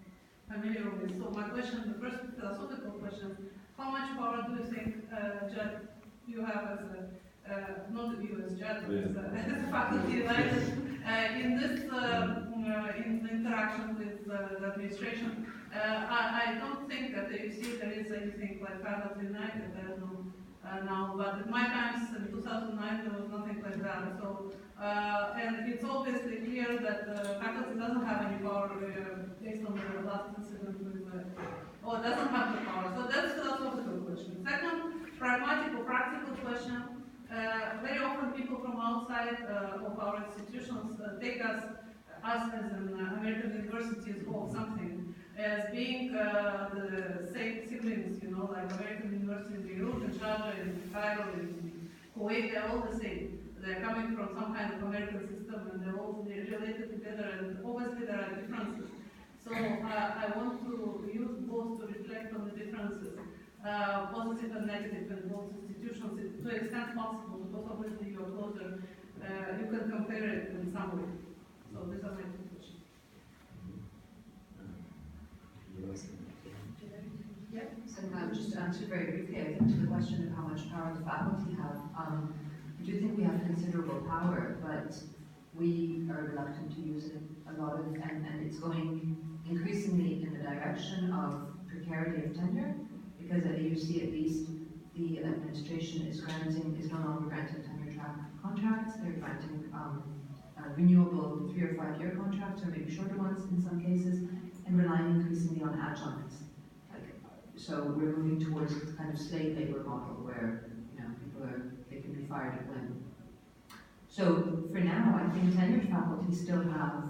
familiar with. So my question, the first philosophical question, how much power do you think, Jad, you have as a, not you as Jad, but as a Faculty United, in this in interaction with the administration? I don't think that you see there is anything like Faculty United. There's no now, but in my times in 2009 there was nothing like that. So and it's obviously clear that the faculty doesn't have any power based on the last incident with or doesn't have the power. So that's a philosophical question. Second, pragmatic or practical question. Very often people from outside of our institutions take us as an American University of something, as being the same siblings, you know, like American University in Beirut, in Sharjah, in Cairo, in Kuwait, they're all the same. They're coming from some kind of American system and they're all related together, and obviously there are differences. So I want to use both to reflect on the differences, positive and negative in both institutions to the extent possible, because obviously you're closer, you can compare it in some way. So these are my two questions. Yeah, so just to answer very briefly, I think to the question of how much power the faculty have, I do think we have considerable power, but we are reluctant to use it a lot of, and it's going increasingly in the direction of precarity of tenure, because at AUC at least, the administration is no longer granting tenure track contracts, they're granting renewable 3 or 5 year contracts, or maybe shorter ones in some cases, and relying increasingly on adjuncts. So we're moving towards a kind of slave labor model where, you know, they can be fired at whim. So for now, I think tenured faculty still have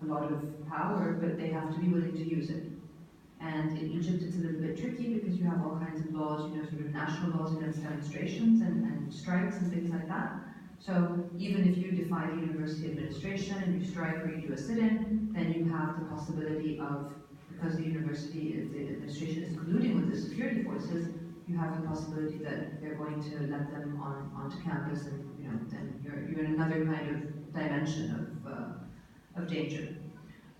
a lot of power, but they have to be willing to use it. And in Egypt, it's a little bit tricky because you have all kinds of laws, you know, sort of national laws against demonstrations and strikes and things like that. So even if you defy the university administration and you strike or you do a sit-in, then you have the possibility of, because the administration is colluding with the security forces, you have the possibility that they're going to let them onto campus, and you know, then you're in another kind of dimension of danger.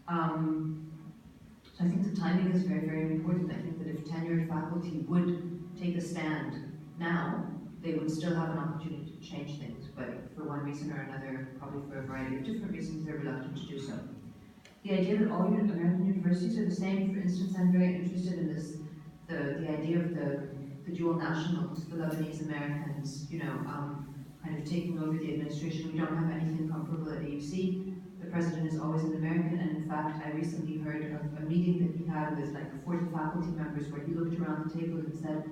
So I think the timing is very, very important. I think that if tenured faculty would take a stand now, they would still have an opportunity to change things, but for one reason or another, probably for a variety of different reasons, they're reluctant to do so. The idea that all American universities are the same, for instance, I'm very interested in this, the idea of the dual nationals, the Lebanese Americans, you know, kind of taking over the administration. We don't have anything comparable at AUC. The president is always an American, and in fact, I recently heard of a meeting that he had with like 40 faculty members where he looked around the table and said,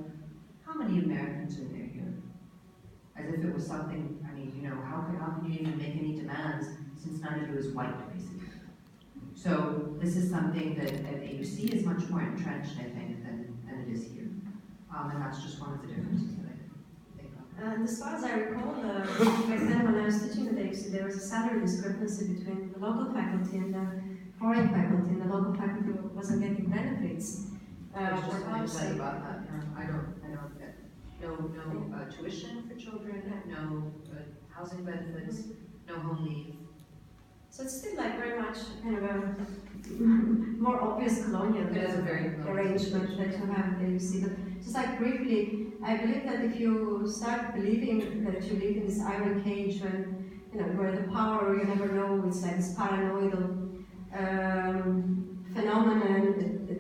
how many Americans are there here? As if it was something, I I mean, you know, how can you even make any demands since none of you is white, basically? So this is something that at AUC is much more entrenched, I think, than it is here. And that's just one of the differences that I think of. And as far as I recall, back then when I was teaching at AUC, there was a salary discrepancy between the local faculty and the foreign faculty, and the local faculty wasn't getting benefits. I was just going to say about that. I don't get no tuition for children, no housing benefits, no home leave. So it's still like very much kind of a more obvious colonial arrangement that you have at AUC. But just like briefly, I believe that if you start believing that you live in this iron cage when, you know, where the power, you never know, it's like this paranoidal phenomenon,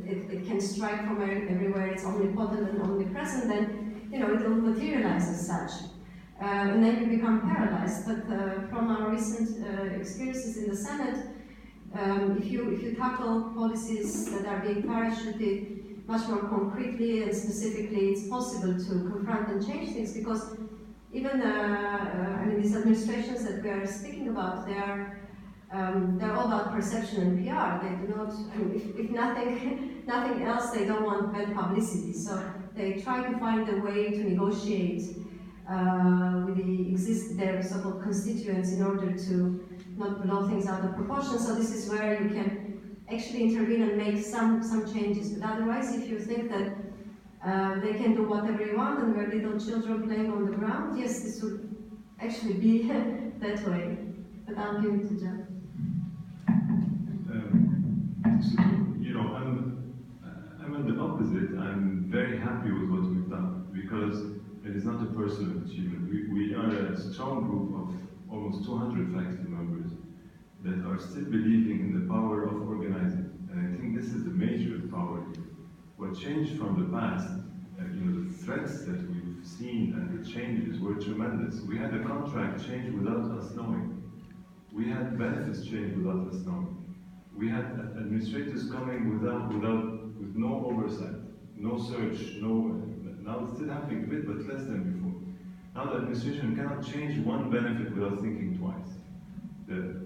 it can strike from everywhere, it's omnipotent and omnipresent, then, you know, it will materialize as such. And then you become paralyzed. But from our recent experiences in the Senate, if you tackle policies that are being parachuted much more concretely and specifically, it's possible to confront and change things, because even I mean, these administrations that we are speaking about, they're all about perception and PR. They do not, I mean, if nothing else, they don't want bad publicity. So they try to find a way to negotiate with their so-called constituents in order to not blow things out of proportion. So this is where you can actually intervene and make some changes. But otherwise, if you think that they can do whatever you want and we're little children playing on the ground, yes, this would actually be that way. But I'll give it to John. So, you know, I'm on the opposite. I'm very happy with what we've done, because it is not a personal achievement. We are a strong group of almost 200 faculty members that are still believing in the power of organizing. And I think this is the major power here. What changed from the past, you know, the threats that we've seen and the changes were tremendous. We had a contract change without us knowing. We had benefits change without us knowing. We had administrators coming with no oversight, no search, now it's still happening a bit, but less than before. Now the administration cannot change one benefit without thinking twice. The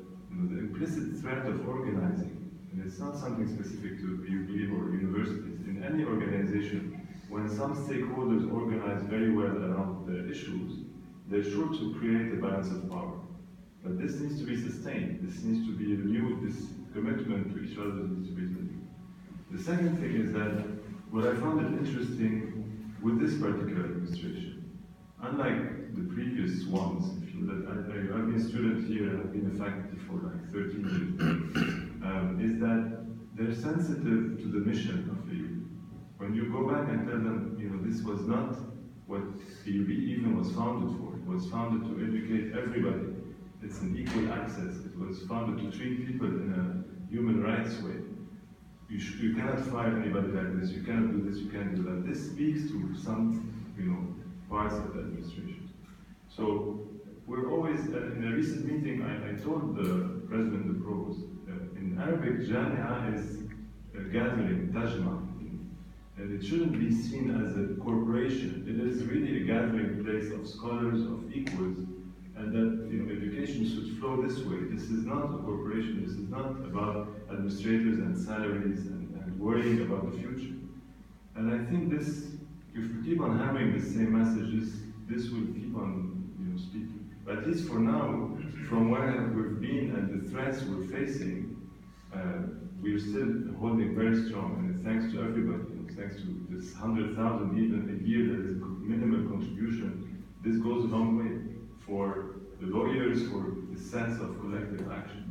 implicit threat of organizing, and it's not something specific to AUB or universities, in any organization, when some stakeholders organize very well around the issues, they're sure to create a balance of power. But this needs to be sustained, this needs to be renewed, this commitment to each other needs to be renewed. The second thing is that what I found it interesting with this particular administration, unlike the previous ones, I've been a student here and I've been a faculty for like 13 years, is that they're sensitive to the mission of AUB. When you go back and tell them, you know, this was not what AUB even was founded for. It was founded to educate everybody. It's an equal access. It was founded to treat people in a human rights way. You cannot fire anybody like this, you cannot do this, you can't do that. This speaks to some, you know, parts of the administration. So we're always, in a recent meeting, I told the president, the provost, in Arabic, Jamia is a gathering, tajma, and it shouldn't be seen as a corporation. It is really a gathering place of scholars, of equals, and that, you know, education should flow this way. This is not a corporation. This is not about administrators and salaries and worrying about the future. And I think this, if we keep on having the same messages, this will keep on, you know, speaking. But at least for now, from where we've been and the threats we're facing, we're still holding very strong. And it's thanks to everybody. You know, thanks to this 100,000 even a year that is a minimal contribution. This goes a long way for the lawyers, for the sense of collective action.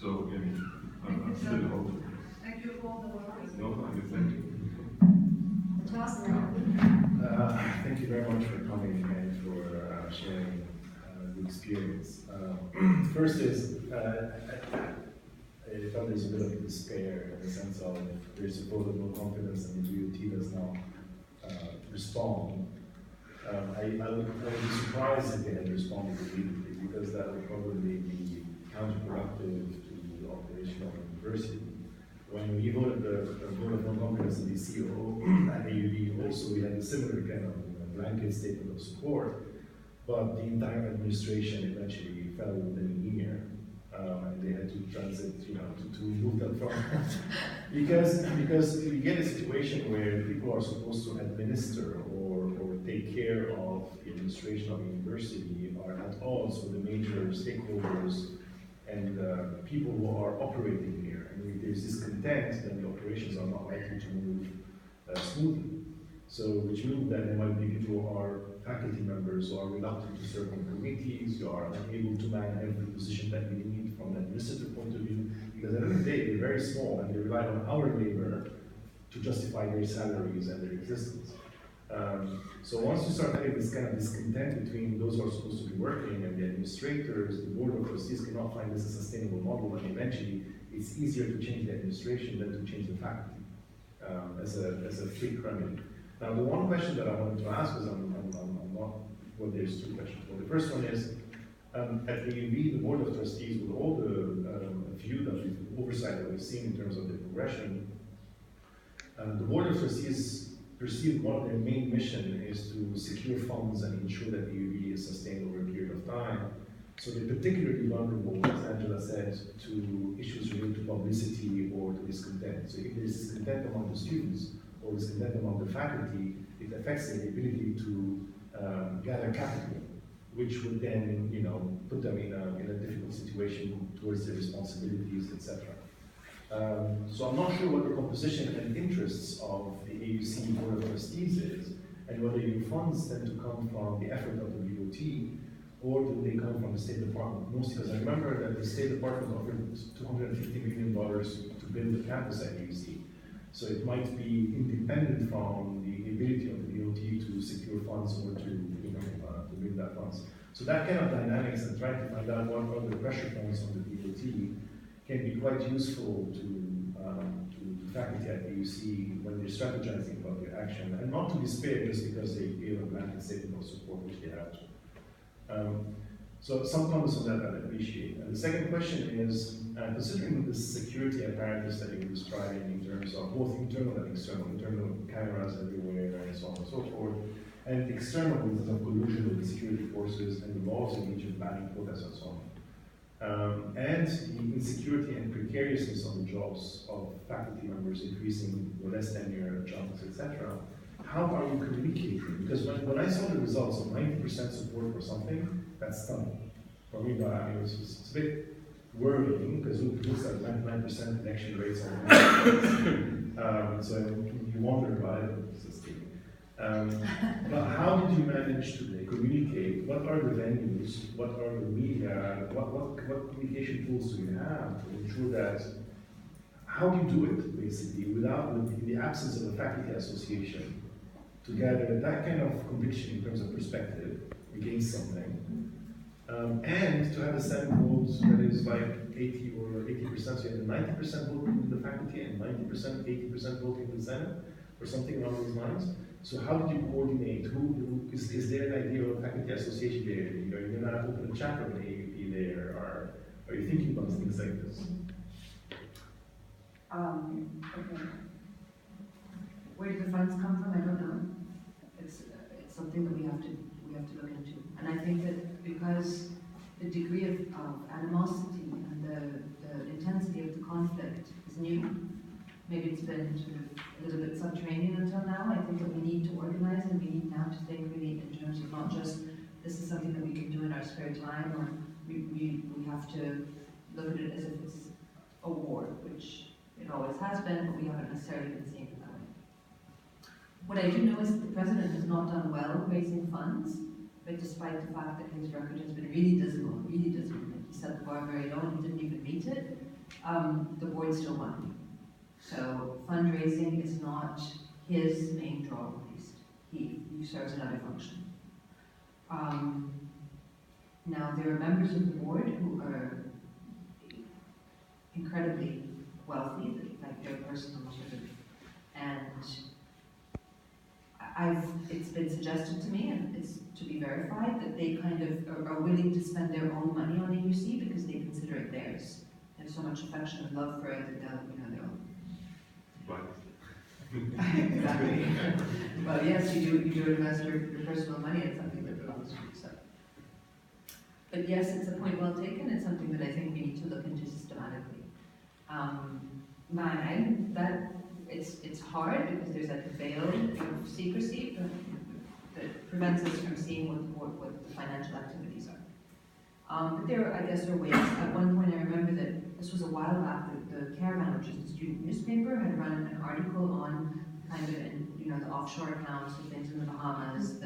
So, I mean, I'm still hopeful. Thank you for all the work. No, thank you. Thank you very much for coming and for sharing the experience. First is, I felt there's a bit of despair in the sense of there's a vote of no confidence and the DOT does not respond. I would be surprised if they had responded immediately, because that would probably be counterproductive to the operation of the university. When we voted the vote of no confidence in the CEO at AUB, also we had a similar kind of blanket statement of support. but the entire administration eventually fell within a year. And they had to transit, to move them from because you get a situation where people are supposed to administer or take care of the administration of the university are at odds with the major stakeholders and people who are operating here. And if there's discontent, then the operations are not likely to move smoothly. So, which means that there might be people who are faculty members who are reluctant to serve on committees, who are unable to man every position that we need from an administrative point of view, because at the end of the day, they're very small and they rely on our labor to justify their salaries and their existence. So once you start having this kind of discontent between those who are supposed to be working and the administrators, the board of trustees cannot find this a sustainable model, and eventually it's easier to change the administration than to change the faculty as a quick remedy. Now, the one question that I wanted to ask is, I'm not, well, there's two questions. Well, the first one is, at AUB, the Board of Trustees, with all the view that we've, oversight that we've seen in terms of the progression, the Board of Trustees perceive one of their main mission is to secure funds and ensure that AUB is sustained over a period of time. So they're particularly vulnerable, as Angela said, to issues related to publicity or to discontent. So if there's discontent among the students, or discontent among the faculty, it affects their ability to gather capital, which would then, put them in a difficult situation towards their responsibilities, etc. So I'm not sure what the composition and interests of the AUC Board of Trustees is, and whether your funds tend to come from the effort of the BOT, or do they come from the State Department? Mostly because I remember that the State Department offered $250 million to build the campus at AUC. So it might be independent from the ability of the BOT to secure funds or to build that funds. So that kind of dynamics and trying to find out what are the pressure points on the BOT can be quite useful to faculty at AUC when they're strategizing about their action, and not to despair just because they gave a blanket statement of support, which they have to. So some comments on that I'd appreciate. And the second question is, considering the security apparatus that you're describing in terms of both internal and external cameras everywhere and so on and so forth, and external in terms of collusion with the security forces and the laws in Egypt banning protests and so on, and the insecurity and precariousness of the jobs of faculty members increasing with less tenure, jobs, etc. How are you communicating? Because when I saw the results of 90% support for something, that's stunning. For me, it's a bit worrying because it looks like 99% election rates on so you wonder about it. But how did you manage to communicate? What are the venues? What are the media? What communication tools do you have to ensure that? How do you do it basically in the absence of a faculty association to gather that kind of conviction in terms of perspective against something? And to have a Senate vote that is like 80 or 80%, so you have a 90% vote in the faculty and 80% vote in the Senate, or something along those lines. So how did you coordinate? Is there an idea of a faculty association there? Are you going to open a chapter of the AUP there? Or are you thinking about things like this? Okay. Where do the funds come from? I don't know. It's something that we have to look into. And I think that because the degree of animosity and the intensity of the conflict is new, maybe it's been sort of a little bit subterranean until now. I think that we need to organize, and we need now to think really in terms of not just this is something that we can do in our spare time, or we have to look at it as if it's a war, which it always has been, but we haven't necessarily been seeing it that way. What I do know is that the president has not done well raising funds, but despite the fact that his record has been really dismal, like he set the bar very low and he didn't even meet it, the board still won. So fundraising is not his main draw, at least. He serves another function. Now, there are members of the board who are incredibly wealthy, like their personal sort of, and it's been suggested to me, and it's to be verified, that they kind of are willing to spend their own money on AUC because they consider it theirs. They have so much affection and love for it that they'll Exactly. Well, yes, you do invest your personal money in something that belongs to you. So But yes, it's a point well taken. It's something that I think we need to look into systematically. That it's hard because there's like a veil of secrecy that prevents us from seeing what the financial activities are. But there, I guess, are ways. At one point, I remember that this was a while back. The Caravan, which is the student newspaper, had run an article on kind of, the offshore accounts of things in the Bahamas.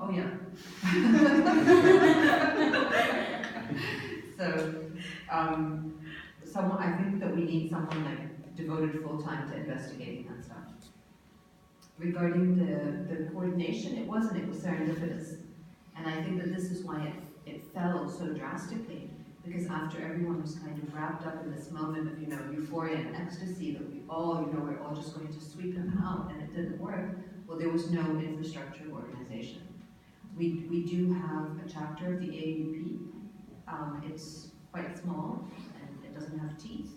Oh yeah. So, I think that we need someone like devoted full time to investigating that stuff. Regarding the coordination, it was serendipitous, and I think that this is why it fell so drastically, because after everyone was kind of wrapped up in this moment of euphoria and ecstasy that we all we're all just going to sweep him out, and it didn't work. Well, there was no infrastructure of organization. We do have a chapter of the AUB. It's quite small and it doesn't have teeth.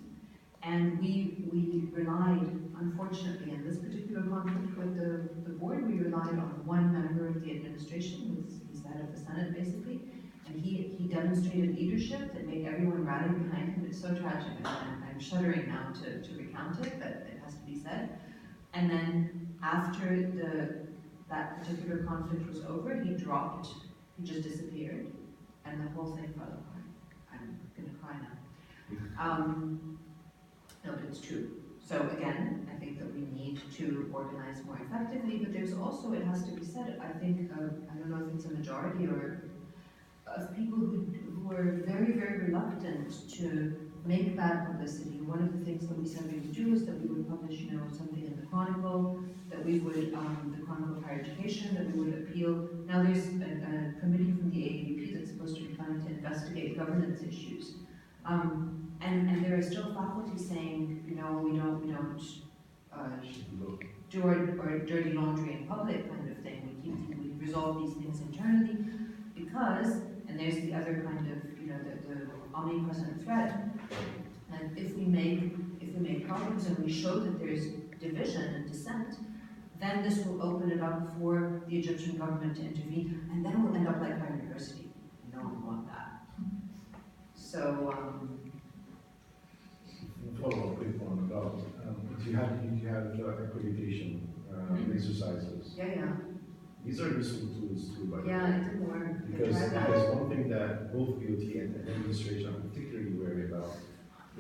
And we relied, unfortunately, in this particular conflict with the board, we relied on one member of the administration, he's the head of the Senate basically, and he demonstrated leadership that made everyone rally behind him. It's so tragic, and I'm shuddering now to recount it, but it has to be said. And then after that particular conflict was over, he just disappeared, and the whole thing fell apart. I'm gonna cry now. No, but it's true. So again, I think that we need to organize more effectively, but there's also, it has to be said, I think, I don't know if it's a majority or of people who are very, very reluctant to make bad publicity. One of the things that we said we would do is that we would publish, something in the Chronicle, that we would, the Chronicle of Higher Education, that we would appeal. Now there's a committee from the AUB that's supposed to be trying to investigate governance issues. And there are still faculty saying, we don't do our dirty laundry in public kind of thing. We resolve these things internally because, and there's the other kind of, the omnipresent threat. And if we make problems and we show that there's division and dissent, then this will open it up for the Egyptian government to intervene, and then we'll end up like our university. No one wants that. So, follow up quick one about you have accreditation exercises. Yeah. These are useful tools too, by the way. Yeah, it didn't work. Because one thing that both BOT and administration are particularly wary about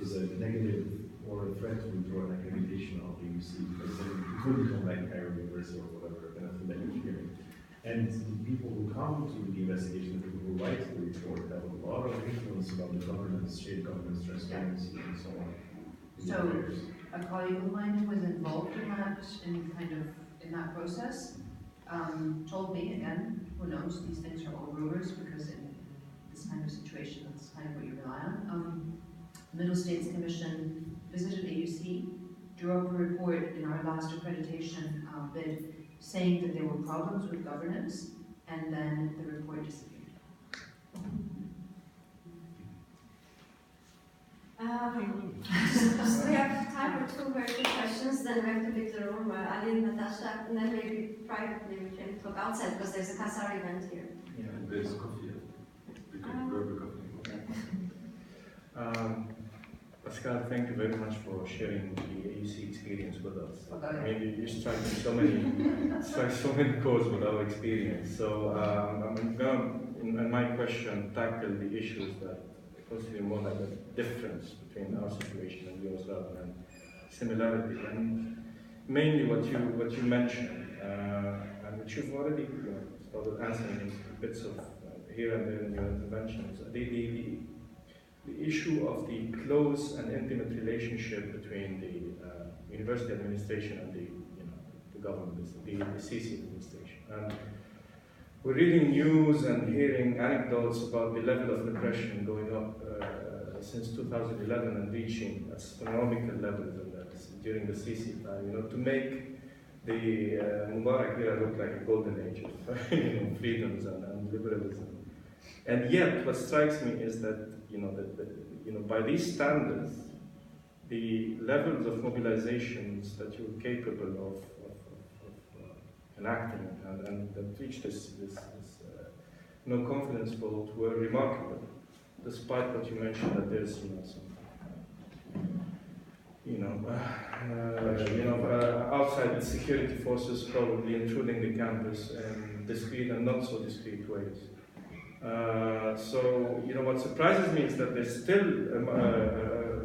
is a negative or a threat to withdraw an accreditation of the UC, because then it could become like Cairo University or whatever, kind of thing that you're hearing. And the people who come to the investigation, the people who write the report, have a lot of influence about the governance, shared governance, transparency, and so on. So, a colleague of mine who was involved in that process, told me, again, who knows, these things are all rumors, because in this kind of situation, that's kind of what you rely on. Middle States Commission visited AUC, drew up a report in our last accreditation bid saying that there were problems with governance, and then the report disappeared. We have time for two very quick questions, then we have to leave the room. Ali and Natasha, and then maybe privately we can talk outside because there's a Qassar event here. Yeah, there's coffee. We can grab a coffee. Pascale, thank you very much for sharing the AUC experience with us. I mean, you strike so many chords with our experience. So I'm going to, in my question, tackle the issues that consider more like a difference between our situation and yours rather than similarity. And mainly what you mentioned, and which you've already started answering in bits of here and there in your interventions, the issue of the close and intimate relationship between the university administration and the government, the CC administration. And we're reading news and hearing anecdotes about the level of repression going up since 2011 and reaching astronomical levels during the CC time, to make the Mubarak era look like a golden age of freedoms and liberalism. And yet, what strikes me is that, by these standards, the levels of mobilizations that you're capable of enacting and that reach this no confidence vote were remarkable, despite what you mentioned that there's outside security forces probably intruding the campus in discrete and not so discrete ways. So what surprises me is that there's still a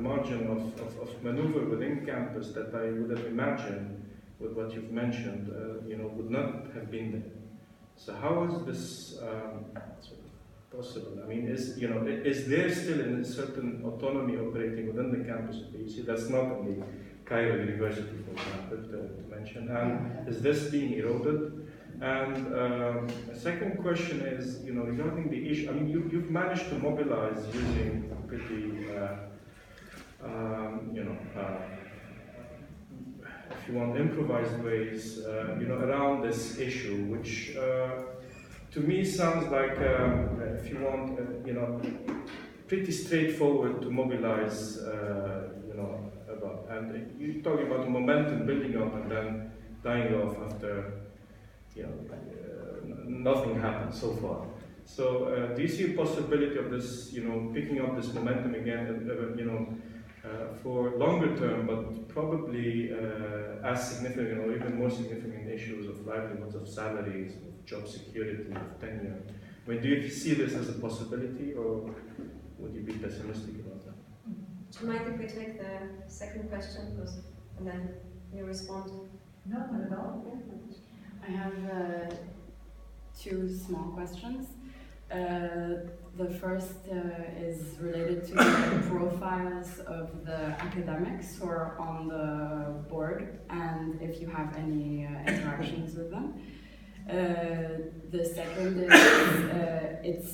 margin of maneuver within campus that I would have imagined with what you've mentioned, would not have been there. So how is this possible? I mean, is there still a certain autonomy operating within the campus of the AUC? That's not in the Cairo University, for example, to mention. And is this being eroded? And a second question is, regarding the issue. I mean, you've managed to mobilize using pretty, if you want, improvised ways, around this issue, which to me sounds like, if you want, pretty straightforward to mobilize, about. And you're talking about the momentum building up and then dying off after, nothing happened so far. So, do you see a possibility of this, picking up this momentum again, for longer term, but probably as significant or even more significant issues of livelihoods, of salaries, of job security, of tenure? I mean, do you see this as a possibility, or would you be pessimistic about that? Do you mind if we take the second question, and then you respond? No, not at all. I have two small questions. The first is related to the profiles of the academics who are on the board and if you have any interactions with them. The second is it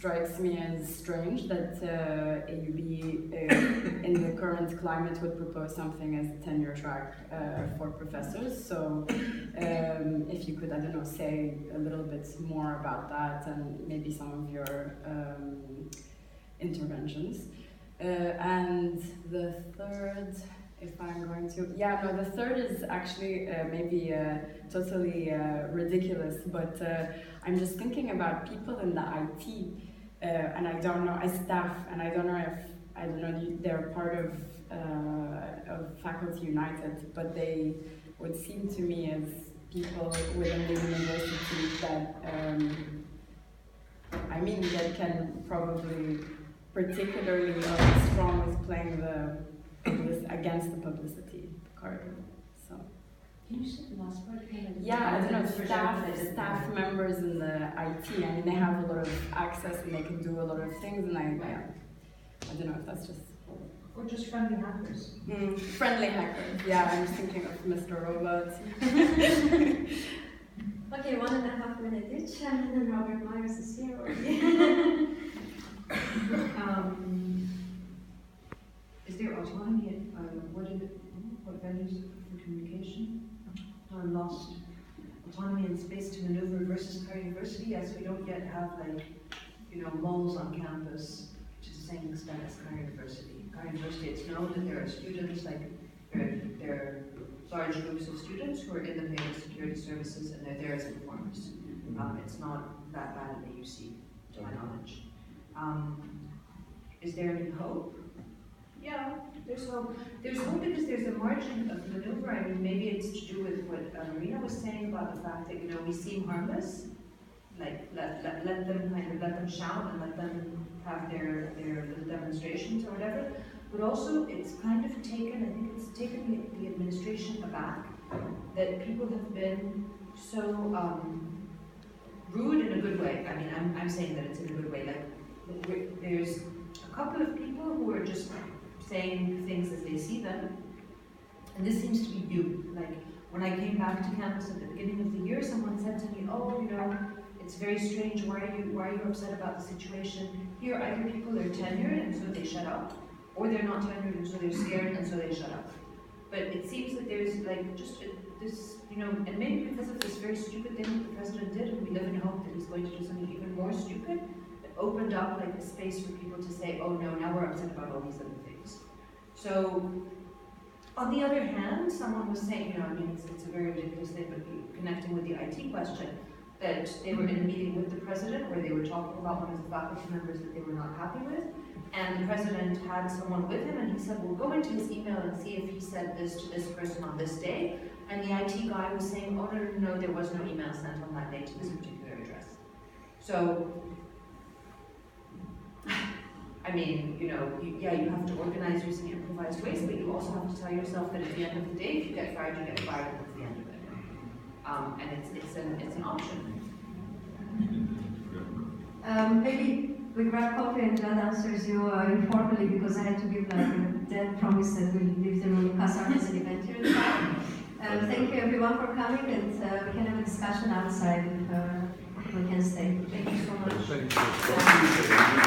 strikes me as strange that AUB in the current climate would propose something as a tenure track for professors. So if you could, I don't know, say a little bit more about that and maybe some of your interventions. And the third, if I'm going to, the third is actually maybe totally ridiculous, but I'm just thinking about people in the IT, and I don't know, as staff, and I don't know, they're part of Faculty United, but they would seem to me as people within the university that, that can probably particularly are strong with playing against the publicity card. So. Can you say the last part again? Yeah, I don't know, staff members in the IT. I mean, they have a lot of access and they can do a lot of things, and I don't know if that's just. Or just friendly hackers. Friendly hackers. Yeah, I'm just thinking of Mr. Robot. Okay, 1.5 minutes each, and then Robert Myers is here already. Is there autonomy at what values for communication? Lost autonomy and space to maneuver versus Cairo University, as we don't yet have moles on campus to the same extent as Cairo University. Cairo University, it's known that there are students, there are large groups of students who are in the payment security services and they're there as informers. It's not that bad at AUC, to my knowledge. Is there any hope? Yeah, there's hope. There's hope because there's a margin of maneuver. I mean, maybe it's to do with what Marina was saying about the fact that, we seem harmless. Like, let them shout and let them have their little demonstrations or whatever. But also, it's kind of taken, the administration aback that people have been so rude in a good way. I mean, I'm saying that it's in a good way. There's a couple of people who are just saying things as they see them, and this seems to be you. Like, when I came back to campus at the beginning of the year, someone said to me, "Oh, it's very strange. Why are you upset about the situation here? Either people are tenured and so they shut up, or they're not tenured and so they're scared and so they shut up." But it seems that there's this, and maybe because of this very stupid thing that the president did, and we live in hope that he's going to do something even more stupid, that opened up a space for people to say, "Oh no, now we're upset about all these other things." So, on the other hand, someone was saying, it's a very ridiculous thing, but connecting with the IT question, that they were in a meeting with the president where they were talking about one of the faculty members that they were not happy with. And the president had someone with him and he said, well, go into his email and see if he sent this to this person on this day. And the IT guy was saying, oh, no, there was no email sent on that day to this particular address. So, I mean, you know, you have to organize using improvised ways, but you also have to tell yourself that at the end of the day, if you get fired, you get fired, and that's the end of it. And it's an option. Maybe we grab coffee and that answers you informally, because I had to give like a dead promise that we'll leave the room. Qassar has an event here inside. Thank you everyone for coming, and we can have a discussion outside if we can stay. Thank you so much. Thank you.